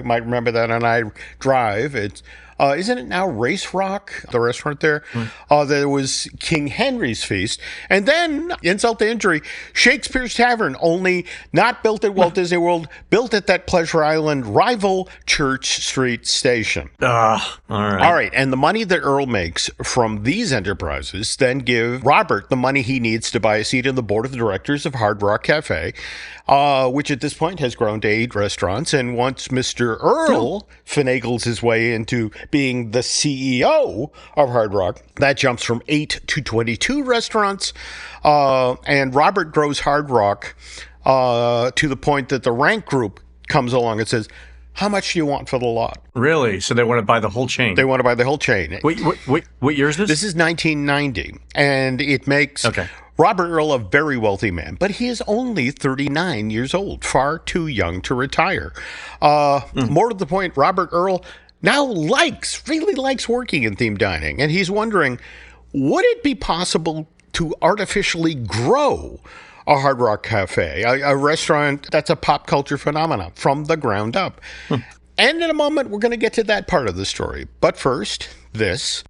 might remember that on I Drive. It's isn't it now Race Rock, the restaurant there? There was King Henry's Feast. And then, insult to injury, Shakespeare's Tavern, only not built at Walt Disney World, built at that Pleasure Island rival Church Street station. All right. All right. And the money that Earl makes from these enterprises then give Robert the money he needs to buy a seat in the board of directors of Hard Rock Cafe, which at this point has grown to 8 restaurants. And once Mr. Earl finagles his way into being the CEO of Hard Rock, that jumps from 8 to 22 restaurants. And Robert grows Hard Rock to the point that the Rank Group comes along and says, how much do you want for the lot? Really? So they want to buy the whole chain? They want to buy the whole chain. Wait, what year is this? This is 1990, and it makes Robert Earl a very wealthy man, but he is only 39 years old, far too young to retire. More to the point, Robert Earl now really likes working in themed dining, and he's wondering, would it be possible to artificially grow a Hard Rock Cafe, a restaurant that's a pop culture phenomenon from the ground up? And in a moment, we're going to get to that part of the story. But first, this.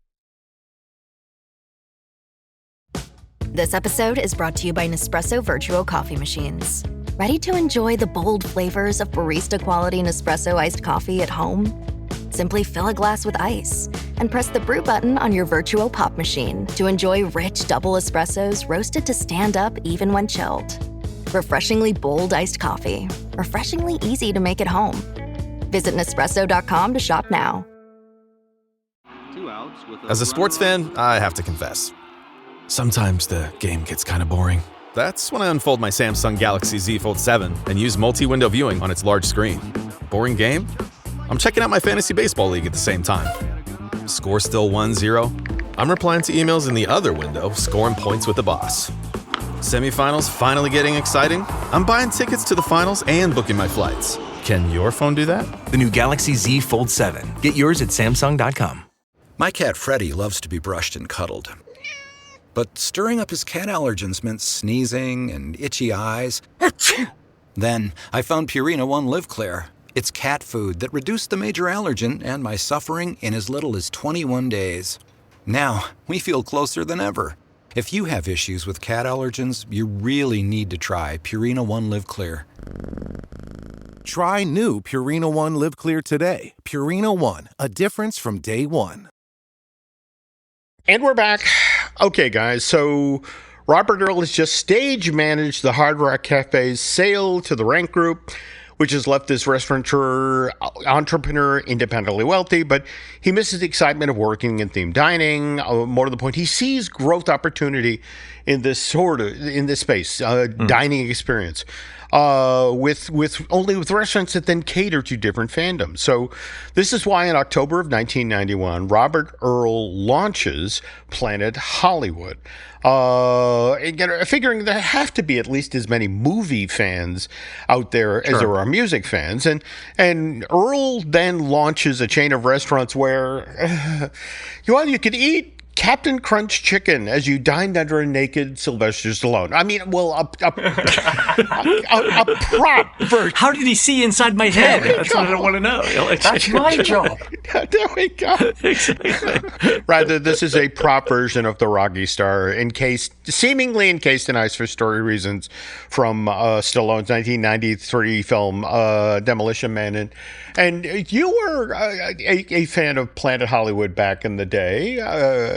This episode is brought to you by Nespresso Virtuo Coffee Machines. Ready to enjoy the bold flavors of barista-quality Nespresso iced coffee at home? Simply fill a glass with ice and press the brew button on your Virtuo Pop machine to enjoy rich double espressos roasted to stand up even when chilled. Refreshingly bold iced coffee. Refreshingly easy to make at home. Visit Nespresso.com to shop now. As a sports fan, I have to confess. Sometimes the game gets kind of boring. That's when I unfold my Samsung Galaxy Z Fold 7 and use multi-window viewing on its large screen. Boring game? I'm checking out my fantasy baseball league at the same time. Score still 1-0? I'm replying to emails in the other window, scoring points with the boss. Semifinals finally getting exciting? I'm buying tickets to the finals and booking my flights. Can your phone do that? The new Galaxy Z Fold 7. Get yours at Samsung.com. My cat Freddie loves to be brushed and cuddled. But stirring up his cat allergens meant sneezing and itchy eyes. Then I found Purina One Live Clear. It's cat food that reduced the major allergen and my suffering in as little as 21 days. Now, we feel closer than ever. If you have issues with cat allergens, you really need to try Purina One Live Clear. Try new Purina One Live Clear today. Purina One, a difference from day one. And we're back. Okay, guys. So Robert Earl has just stage managed the Hard Rock Cafe's sale to the Rank Group, which has left this restaurateur, entrepreneur, independently wealthy, but he misses the excitement of working in themed dining. More to the point, he sees growth opportunity in this space, dining experience. With restaurants that then cater to different fandoms. So this is why in October of 1991, Robert Earl launches Planet Hollywood. Figuring there have to be at least as many movie fans out there as there are music fans. And Earl then launches a chain of restaurants where you could eat Captain Crunch chicken as you dined under a naked Sylvester Stallone. I mean, well, a prop version. How did he see inside my head? That's what I don't want to know. That's my job. There we go. Exactly. Rather, this is a prop version of the Rocky Star, seemingly encased in ice for story reasons, from Stallone's 1993 film Demolition Man. And you were a fan of Planet Hollywood back in the day.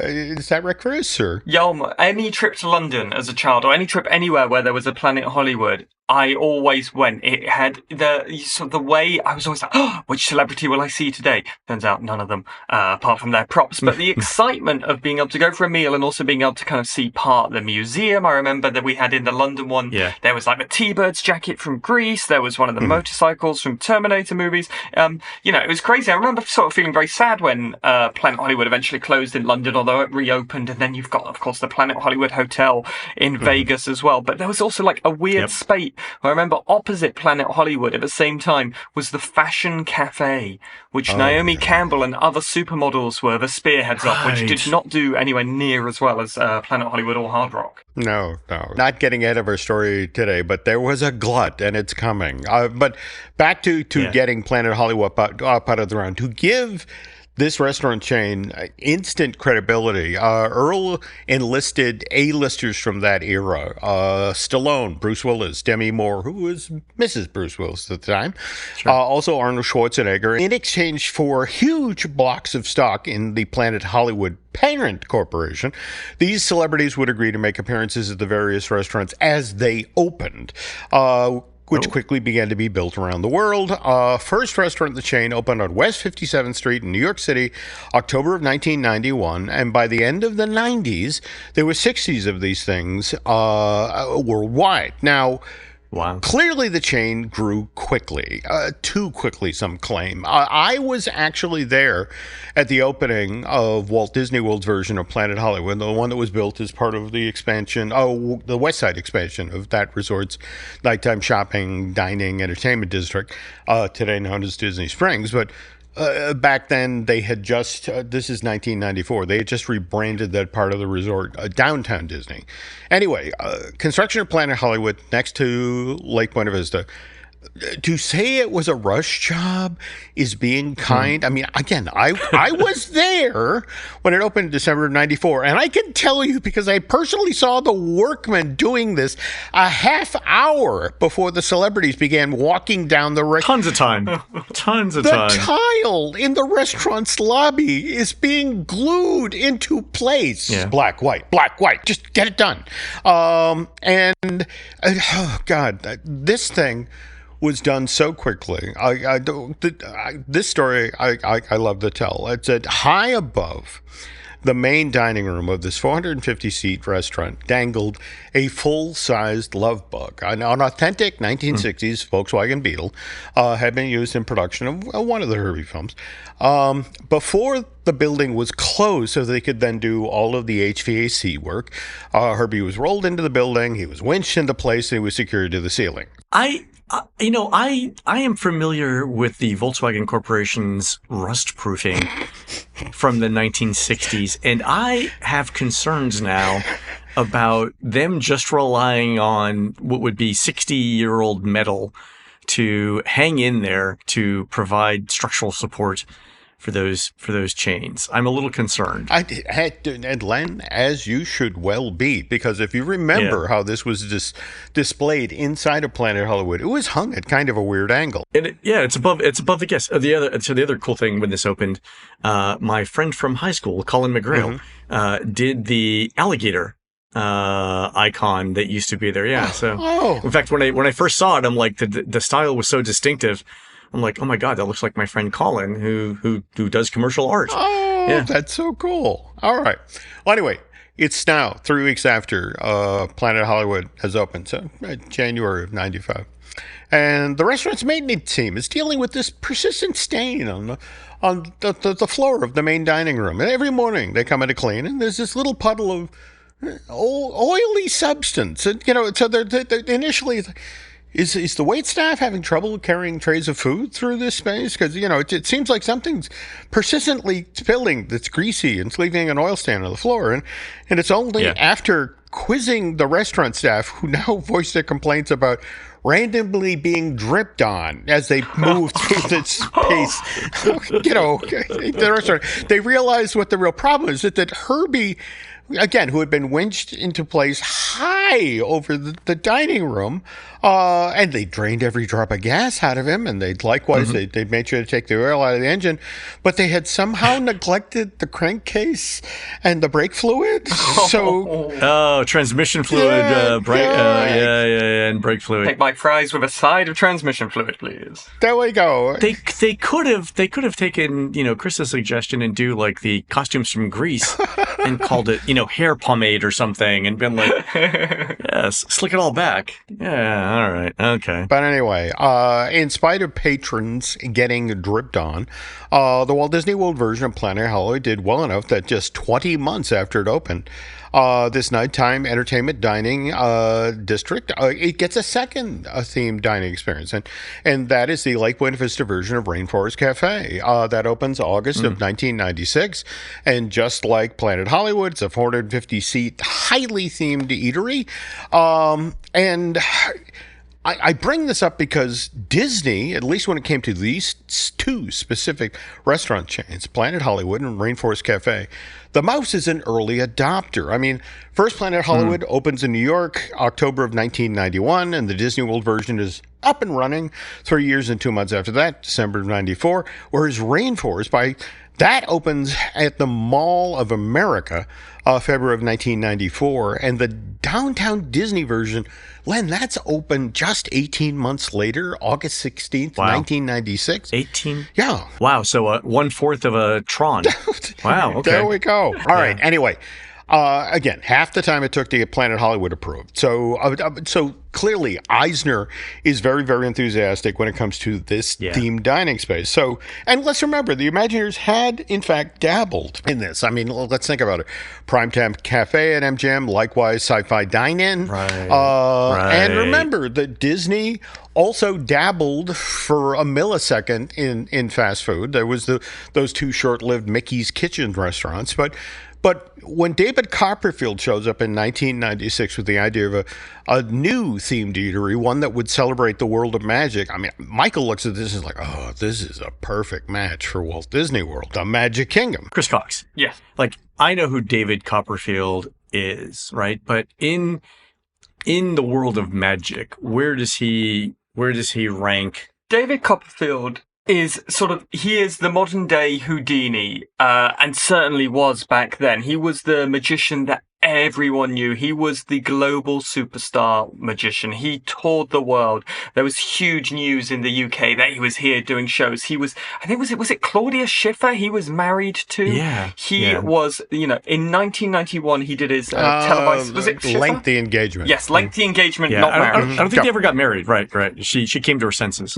Is that right, Chris? Or? Yeah, any trip to London as a child, or any trip anywhere where there was a Planet Hollywood, I always went. It had the way I was always like, oh, which celebrity will I see today? Turns out none of them, apart from their props. But the excitement of being able to go for a meal and also being able to kind of see part of the museum. I remember that we had in the London one, there was like the T-Birds jacket from Greece. There was one of the motorcycles from Terminator movies. It was crazy. I remember sort of feeling very sad when Planet Hollywood eventually closed in London, although it reopened. And then you've got, of course, the Planet Hollywood Hotel in Vegas as well. But there was also like a weird spate. I remember opposite Planet Hollywood at the same time was the Fashion Cafe, which Naomi Campbell and other supermodels were the spearheads of, which did not do anywhere near as well as Planet Hollywood or Hard Rock. No. Not getting ahead of our story today, but there was a glut, and it's coming. But back to getting Planet Hollywood up out of the ground. To give this restaurant chain instant credibility, Earl enlisted A-listers from that era. Stallone, Bruce Willis, Demi Moore, who was Mrs. Bruce Willis at the time. Also Arnold Schwarzenegger, in exchange for huge blocks of stock in the Planet Hollywood parent corporation. These celebrities would agree to make appearances at the various restaurants as they opened. Which quickly began to be built around the world. First restaurant in the chain opened on West 57th Street in New York City, October of 1991. And by the end of the 90s, there were 60s of these things worldwide. Now, clearly the chain grew quickly, too quickly, some claim. I was actually there at the opening of Walt Disney World's version of Planet Hollywood, the one that was built as part of the expansion, the West Side expansion of that resort's nighttime shopping, dining, entertainment district, today known as Disney Springs. But back then, they had just, this is 1994, they had just rebranded that part of the resort Downtown Disney. Anyway, construction of Planet Hollywood next to Lake Buena Vista. To say it was a rush job is being kind. I mean, again, I was there when it opened in December of 94, and I can tell you because I personally saw the workmen doing this a half hour before the celebrities began walking down the Tons of time. The tile in the restaurant's lobby is being glued into place. Yeah. Black, white, just get it done. Oh God, this thing was done so quickly. This story I love to tell. It's at high above the main dining room of this 450-seat restaurant dangled a full-sized love bug. An authentic 1960s Volkswagen Beetle had been used in production of one of the Herbie films. Before the building was closed so they could then do all of the HVAC work, Herbie was rolled into the building, he was winched into place, and he was secured to the ceiling. I am familiar with the Volkswagen Corporation's rust proofing from the 1960s, and I have concerns now about them just relying on what would be 60-year-old metal to hang in there to provide structural support for those chains. I'm a little concerned. And Len, as you should well be, because if you remember how this was displayed inside of Planet Hollywood, it was hung at kind of a weird angle. And it's above the guest. The other cool thing when this opened, my friend from high school, Colin McGrail, did the alligator icon that used to be there. Yeah. So in fact, when I first saw it, I'm like, the style was so distinctive. I'm like, oh my God, that looks like my friend Colin who does commercial art. Oh, yeah. That's so cool. All right. Well, anyway, it's now 3 weeks after Planet Hollywood has opened, so January of '95. And the restaurant's maintenance team is dealing with this persistent stain on the floor of the main dining room. And every morning they come in to clean, and there's this little puddle of oily substance. And, so they're initially... Is the wait staff having trouble carrying trays of food through this space? Because, it seems like something's persistently spilling that's greasy and it's leaving an oil stain on the floor. And it's only after quizzing the restaurant staff, who now voice their complaints about randomly being dripped on as they move through this space, the restaurant, they realize what the real problem is, that Herbie, again, who had been winched into place high over the dining room, and they drained every drop of gas out of him, and they made sure to take the oil out of the engine, but they had somehow neglected the crankcase and the brake fluid. So transmission fluid, and brake fluid. Take my fries with a side of transmission fluid, please. There we go. They could have taken Chris's suggestion and do like the Costumes from Greece and called it hair pomade or something, and been like, yes, slick it all back. Yeah, all right, okay. But anyway, in spite of patrons getting dripped on, the Walt Disney World version of Planet Hollywood did well enough that just 20 months after it opened, this nighttime entertainment dining district, it gets a second themed dining experience, and that is the Lake Buena Vista version of Rainforest Cafe. That opens August of 1996, and just like Planet Hollywood, it's a 450-seat, highly themed eatery, and I bring this up because Disney, at least when it came to these two specific restaurant chains, Planet Hollywood and Rainforest Cafe, the mouse is an early adopter. I mean, first Planet Hollywood opens in New York, October of 1991, and the Disney World version is up and running 3 years and 2 months after that, December of 94, whereas Rainforest, that opens at the Mall of America, February of 1994, and the Downtown Disney version, Len, that's open just 18 months later, August 16th, 1996. 18? Yeah. Wow, so 1/4 of a Tron. Wow, okay. There we go. All right, anyway. Again, half the time it took to get Planet Hollywood approved. So clearly Eisner is very, very enthusiastic when it comes to this themed dining space. So, and let's remember, the Imagineers had, in fact, dabbled in this. I mean, let's think about it. Primetime Cafe at MGM, likewise Sci-Fi Dine-In. And remember that Disney also dabbled for a millisecond in fast food. There was those two short-lived Mickey's Kitchen restaurants, But when David Copperfield shows up in 1996 with the idea of a new themed eatery, one that would celebrate the world of magic, I mean, Michael looks at this and is like, oh, this is a perfect match for Walt Disney World, the Magic Kingdom. Chris Cox. Yes. Like, I know who David Copperfield is, right? But in the world of magic, where does he rank? David Copperfield is he is the modern day Houdini, and certainly was back then. He was the magician that everyone knew. He was the global superstar magician. He toured the world. There was huge news in the UK that he was here doing shows. He was, I think, was it Claudia Schiffer he was married to? Yeah. He was, in 1991 he did his televised, was it Schiffer? Lengthy engagement. Yes, lengthy engagement, not married. I don't think they ever got married. Right. She came to her senses.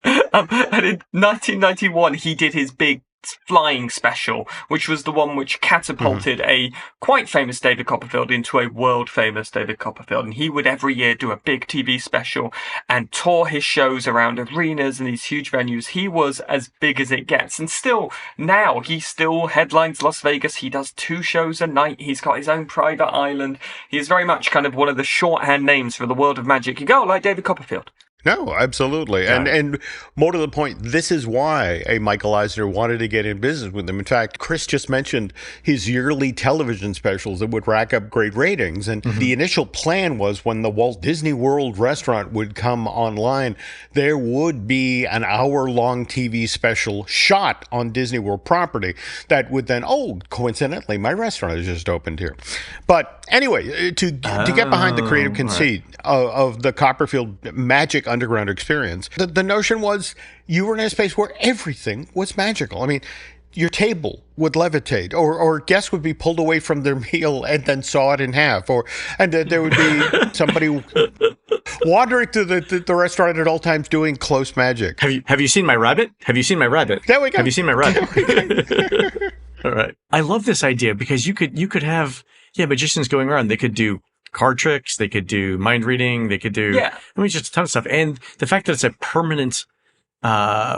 And in 1991, he did his big flying special, which was the one which catapulted a quite famous David Copperfield into a world famous David Copperfield. And he would every year do a big TV special and tour his shows around arenas and these huge venues. He was as big as it gets. And still now he still headlines Las Vegas. He does 2 shows a night. He's got his own private island. He is very much kind of one of the shorthand names for the world of magic. You go like David Copperfield. No, absolutely. And more to the point, this is why a Michael Eisner wanted to get in business with them. In fact, Chris just mentioned his yearly television specials that would rack up great ratings. And the initial plan was when the Walt Disney World restaurant would come online, there would be an hour-long TV special shot on Disney World property that would then, coincidentally, my restaurant has just opened here. But anyway, to get behind the creative conceit of the Copperfield Magic Underground experience, the notion was you were in a space where everything was magical. I mean, your table would levitate, or guests would be pulled away from their meal and then saw it in half, and there would be somebody wandering through the restaurant at all times doing close magic. Have you seen my rabbit? Have you seen my rabbit? There we go. Have you seen my rabbit? All right. I love this idea because you could have magicians going around. They could do card tricks. They could do mind reading. They could do just a ton of stuff. And the fact that it's a permanent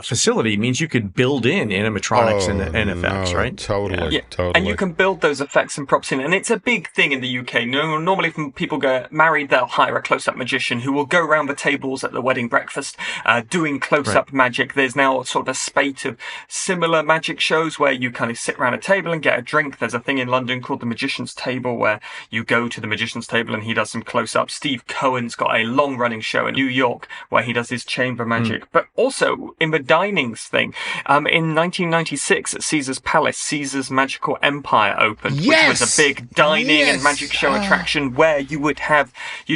facility means you could build in animatronics and effects, right? Totally. And you can build those effects and props in. And it's a big thing in the UK. Normally when people get married, they'll hire a close-up magician who will go around the tables at the wedding breakfast doing close-up magic. There's now sort of a spate of similar magic shows where you kind of sit around a table and get a drink. There's a thing in London called the Magician's Table where you go to the Magician's Table and he does some close-up. Steve Cohen's got a long-running show in New York where he does his chamber magic. But also in the dinings thing, in 1996 at Caesar's Palace, Caesar's Magical Empire opened, which was a big dining and magic show attraction where you'd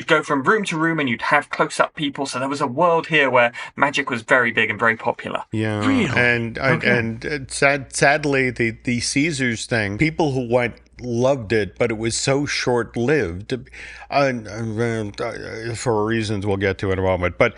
go from room to room and you'd have close-up people. So there was a world here where magic was very big and very popular. Yeah, and sadly, the Caesars thing, people who went loved it, but it was so short-lived for reasons we'll get to in a moment. But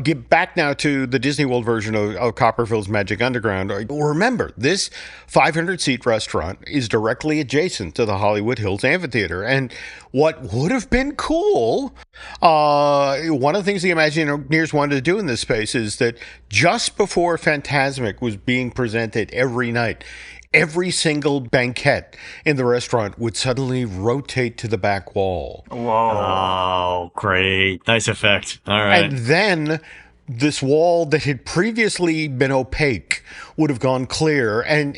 get back now to the Disney World version of Copperfield's Magic Underground. Remember, this 500-seat restaurant is directly adjacent to the Hollywood Hills Amphitheater. And what would have been cool, one of the things the Imagineers wanted to do in this space is that just before Fantasmic was being presented every night, every single banquette in the restaurant would suddenly rotate to the back wall. Whoa. Oh, great. Nice effect. All right. And then this wall that had previously been opaque would have gone clear, and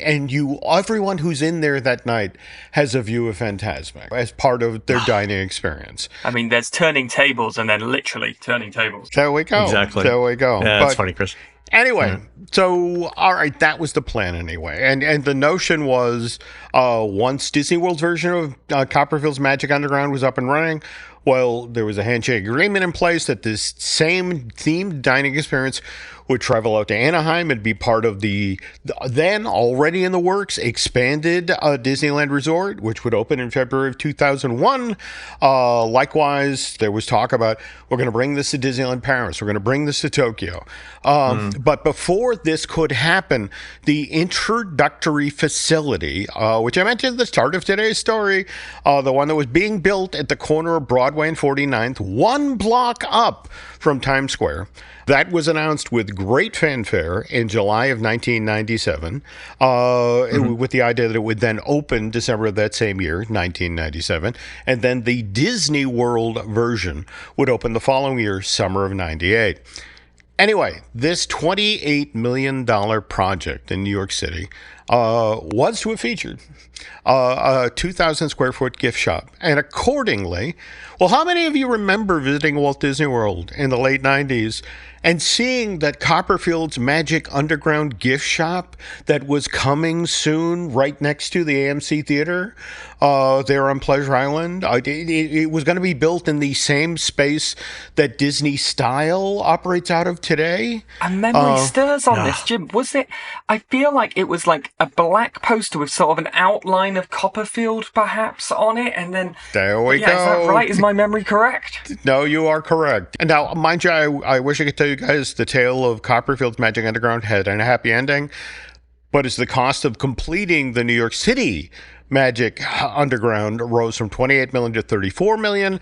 everyone who's in there that night has a view of Fantasmic as part of their dining experience. I mean, there's turning tables and then literally turning tables. There we go. Exactly. There we go. Yeah, that's funny, Chris. Anyway, so, all right, that was the plan anyway. And the notion was once Disney World's version of Copperfield's Magic Underground was up and running, well, there was a handshake agreement in place that this same themed dining experience would travel out to Anaheim and be part of the then already in the works expanded Disneyland Resort, which would open in February of 2001. Likewise, there was talk about we're going to bring this to Disneyland Paris. We're going to bring this to Tokyo. But before this could happen, the introductory facility, which I mentioned at the start of today's story, the one that was being built at the corner of Broadway and 49th, one block up from Times Square, that was announced with great fanfare in July of 1997, with the idea that it would then open December of that same year, 1997, and then the Disney World version would open the following year, summer of 98. Anyway, this $28 million project in New York City was to have featured a 2,000 square foot gift shop. And accordingly, well, how many of you remember visiting Walt Disney World in the late 90s and seeing that Copperfield's Magic Underground gift shop that was coming soon right next to the AMC Theater there on Pleasure Island? It was going to be built in the same space that Disney Style operates out of today. And memory stirs on this, Jim. Was it? I feel like it was like a black poster with sort of an outline of Copperfield perhaps on it, and then there we go. Is that right? Is my memory correct? No, you are correct. And now, mind you, I wish I could tell you guys the tale of Copperfield's Magic Underground had a happy ending, but it's the cost of completing the New York City Magic Underground rose from $28 million to $34 million.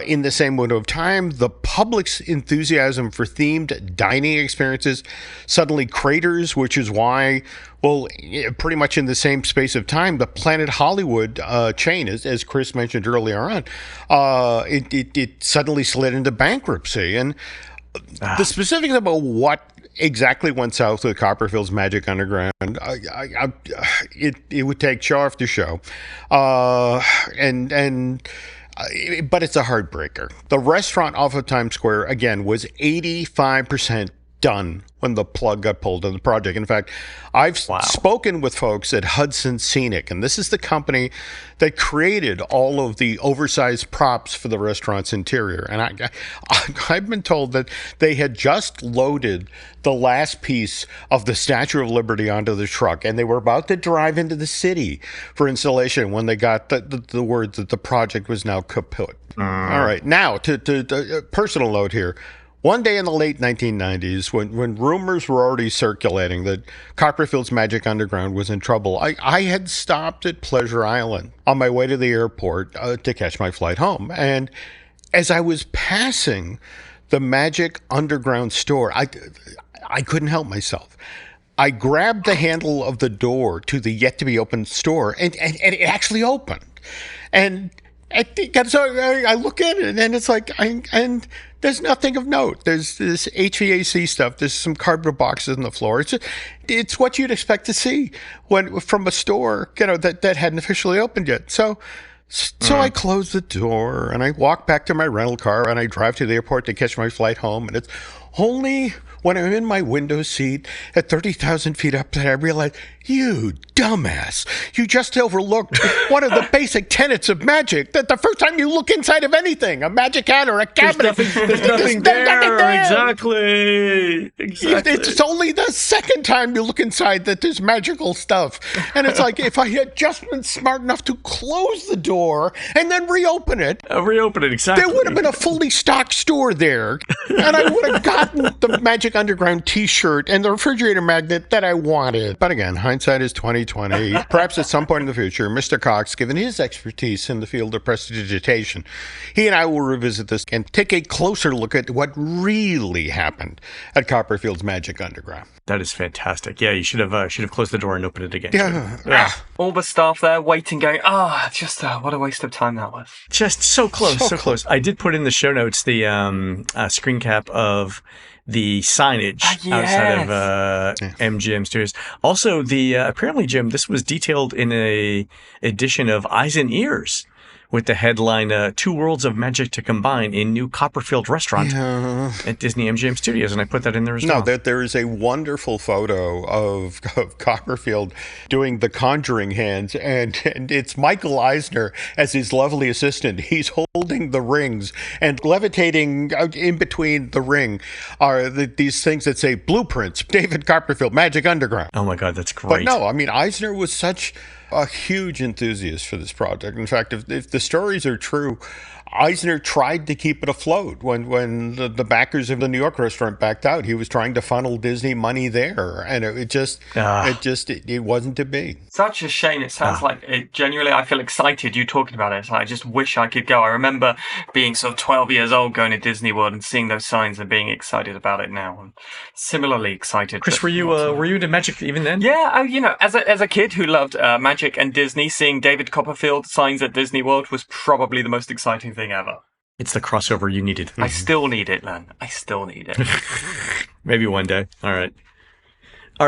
In the same window of time, the public's enthusiasm for themed dining experiences suddenly craters, which is why, well, pretty much in the same space of time, the Planet Hollywood chain, as Chris mentioned earlier on, it suddenly slid into bankruptcy. And The specifics about what exactly went south with Copperfield's Magic Underground, it would take show after show, but it's a heartbreaker. The restaurant off of Times Square, again, was 85% done when the plug got pulled on the project. In fact, I've spoken with folks at Hudson Scenic, and this is the company that created all of the oversized props for the restaurant's interior. And I've been told that they had just loaded the last piece of the Statue of Liberty onto the truck, and they were about to drive into the city for installation when they got the word that the project was now kaput. All right, now to personal note here. One day in the late 1990s, when rumors were already circulating that Copperfield's Magic Underground was in trouble, I had stopped at Pleasure Island on my way to the airport to catch my flight home. And as I was passing the Magic Underground store, I couldn't help myself. I grabbed the handle of the door to the yet-to-be-opened store, and it actually opened. And so I look at it, and it's like, and there's nothing of note. There's this HVAC stuff. There's some cardboard boxes on the floor. It's what you'd expect to see from a store, that hadn't officially opened yet. So I close the door, and I walk back to my rental car, and I drive to the airport to catch my flight home. And it's only when I'm in my window seat at 30,000 feet up that I realize, you dumbass, you just overlooked one of the basic tenets of magic, that the first time you look inside of anything, a magic hat or a cabinet, there's nothing there. Exactly. It's only the second time you look inside that there's magical stuff. And it's like, if I had just been smart enough to close the door and then reopen it. Exactly. There would have been a fully stocked store there. And I would have gotten the Magic Underground t-shirt and the refrigerator magnet that I wanted. But again, hindsight is 2020. Perhaps at some point in the future, Mr. Cox, given his expertise in the field of prestidigitation, he and I will revisit this and take a closer look at what really happened at Copperfield's Magic Underground. That is fantastic. Yeah, you should have closed the door and opened it again. Yeah. All the staff there waiting, going, what a waste of time that was. Just so close, so close. I did put in the show notes the screen cap of the signage outside of MGM Studios. Also, apparently, Jim, this was detailed in a edition of Eyes and Ears with the headline, Two Worlds of Magic to Combine in New Copperfield Restaurant at Disney-MGM Studios. And I put that in there as well. No, there is a wonderful photo of Copperfield doing the conjuring hands, and it's Michael Eisner as his lovely assistant. He's holding the rings, and levitating in between the ring are these things that say Blueprints, David Copperfield, Magic Underground. Oh my God, that's great. But no, I mean, Eisner was such a huge enthusiast for this project. In fact, if the stories are true, Eisner tried to keep it afloat when the backers of the New York restaurant backed out. He was trying to funnel Disney money there, and it wasn't to be. Such a shame. It sounds like it. Genuinely, I feel excited you talking about it. I just wish I could go. I remember being sort of 12 years old, going to Disney World and seeing those signs and being excited about it now. I'm similarly excited. Chris, were you into magic even then? Yeah, as a kid who loved magic and Disney, seeing David Copperfield signs at Disney World was probably the most exciting thing ever. It's the crossover you needed. I still need it, Len. I still need it. Maybe one day. All right,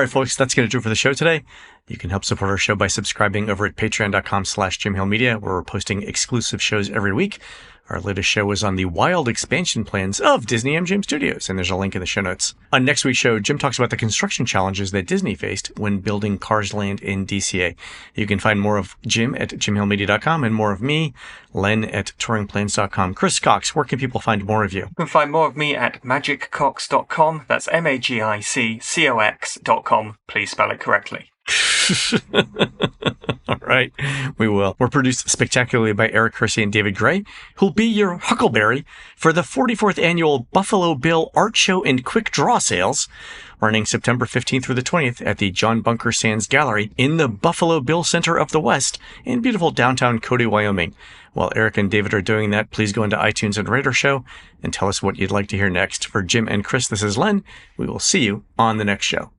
folks, that's going to do it for the show today. You can help support our show by subscribing over at patreon.com/JimHillMedia, where we're posting exclusive shows every week. Our latest show is on the wild expansion plans of Disney-MGM Studios, and there's a link in the show notes. On next week's show, Jim talks about the construction challenges that Disney faced when building Cars Land in DCA. You can find more of Jim at JimHillMedia.com and more of me, Len, at TouringPlans.com. Chris Cox, where can people find more of you? You can find more of me at MagicCox.com. That's MagicCox.com. Please spell it correctly. All right, we will. We're produced spectacularly by Eric Hersey and David Gray, who'll be your huckleberry for the 44th annual Buffalo Bill Art Show and Quick Draw Sales, running September 15th through the 20th at the John Bunker Sands Gallery in the Buffalo Bill Center of the West in beautiful downtown Cody, Wyoming. While Eric and David are doing that, please go into iTunes and rate our show and tell us what you'd like to hear next. For Jim and Chris, this is Len. We will see you on the next show.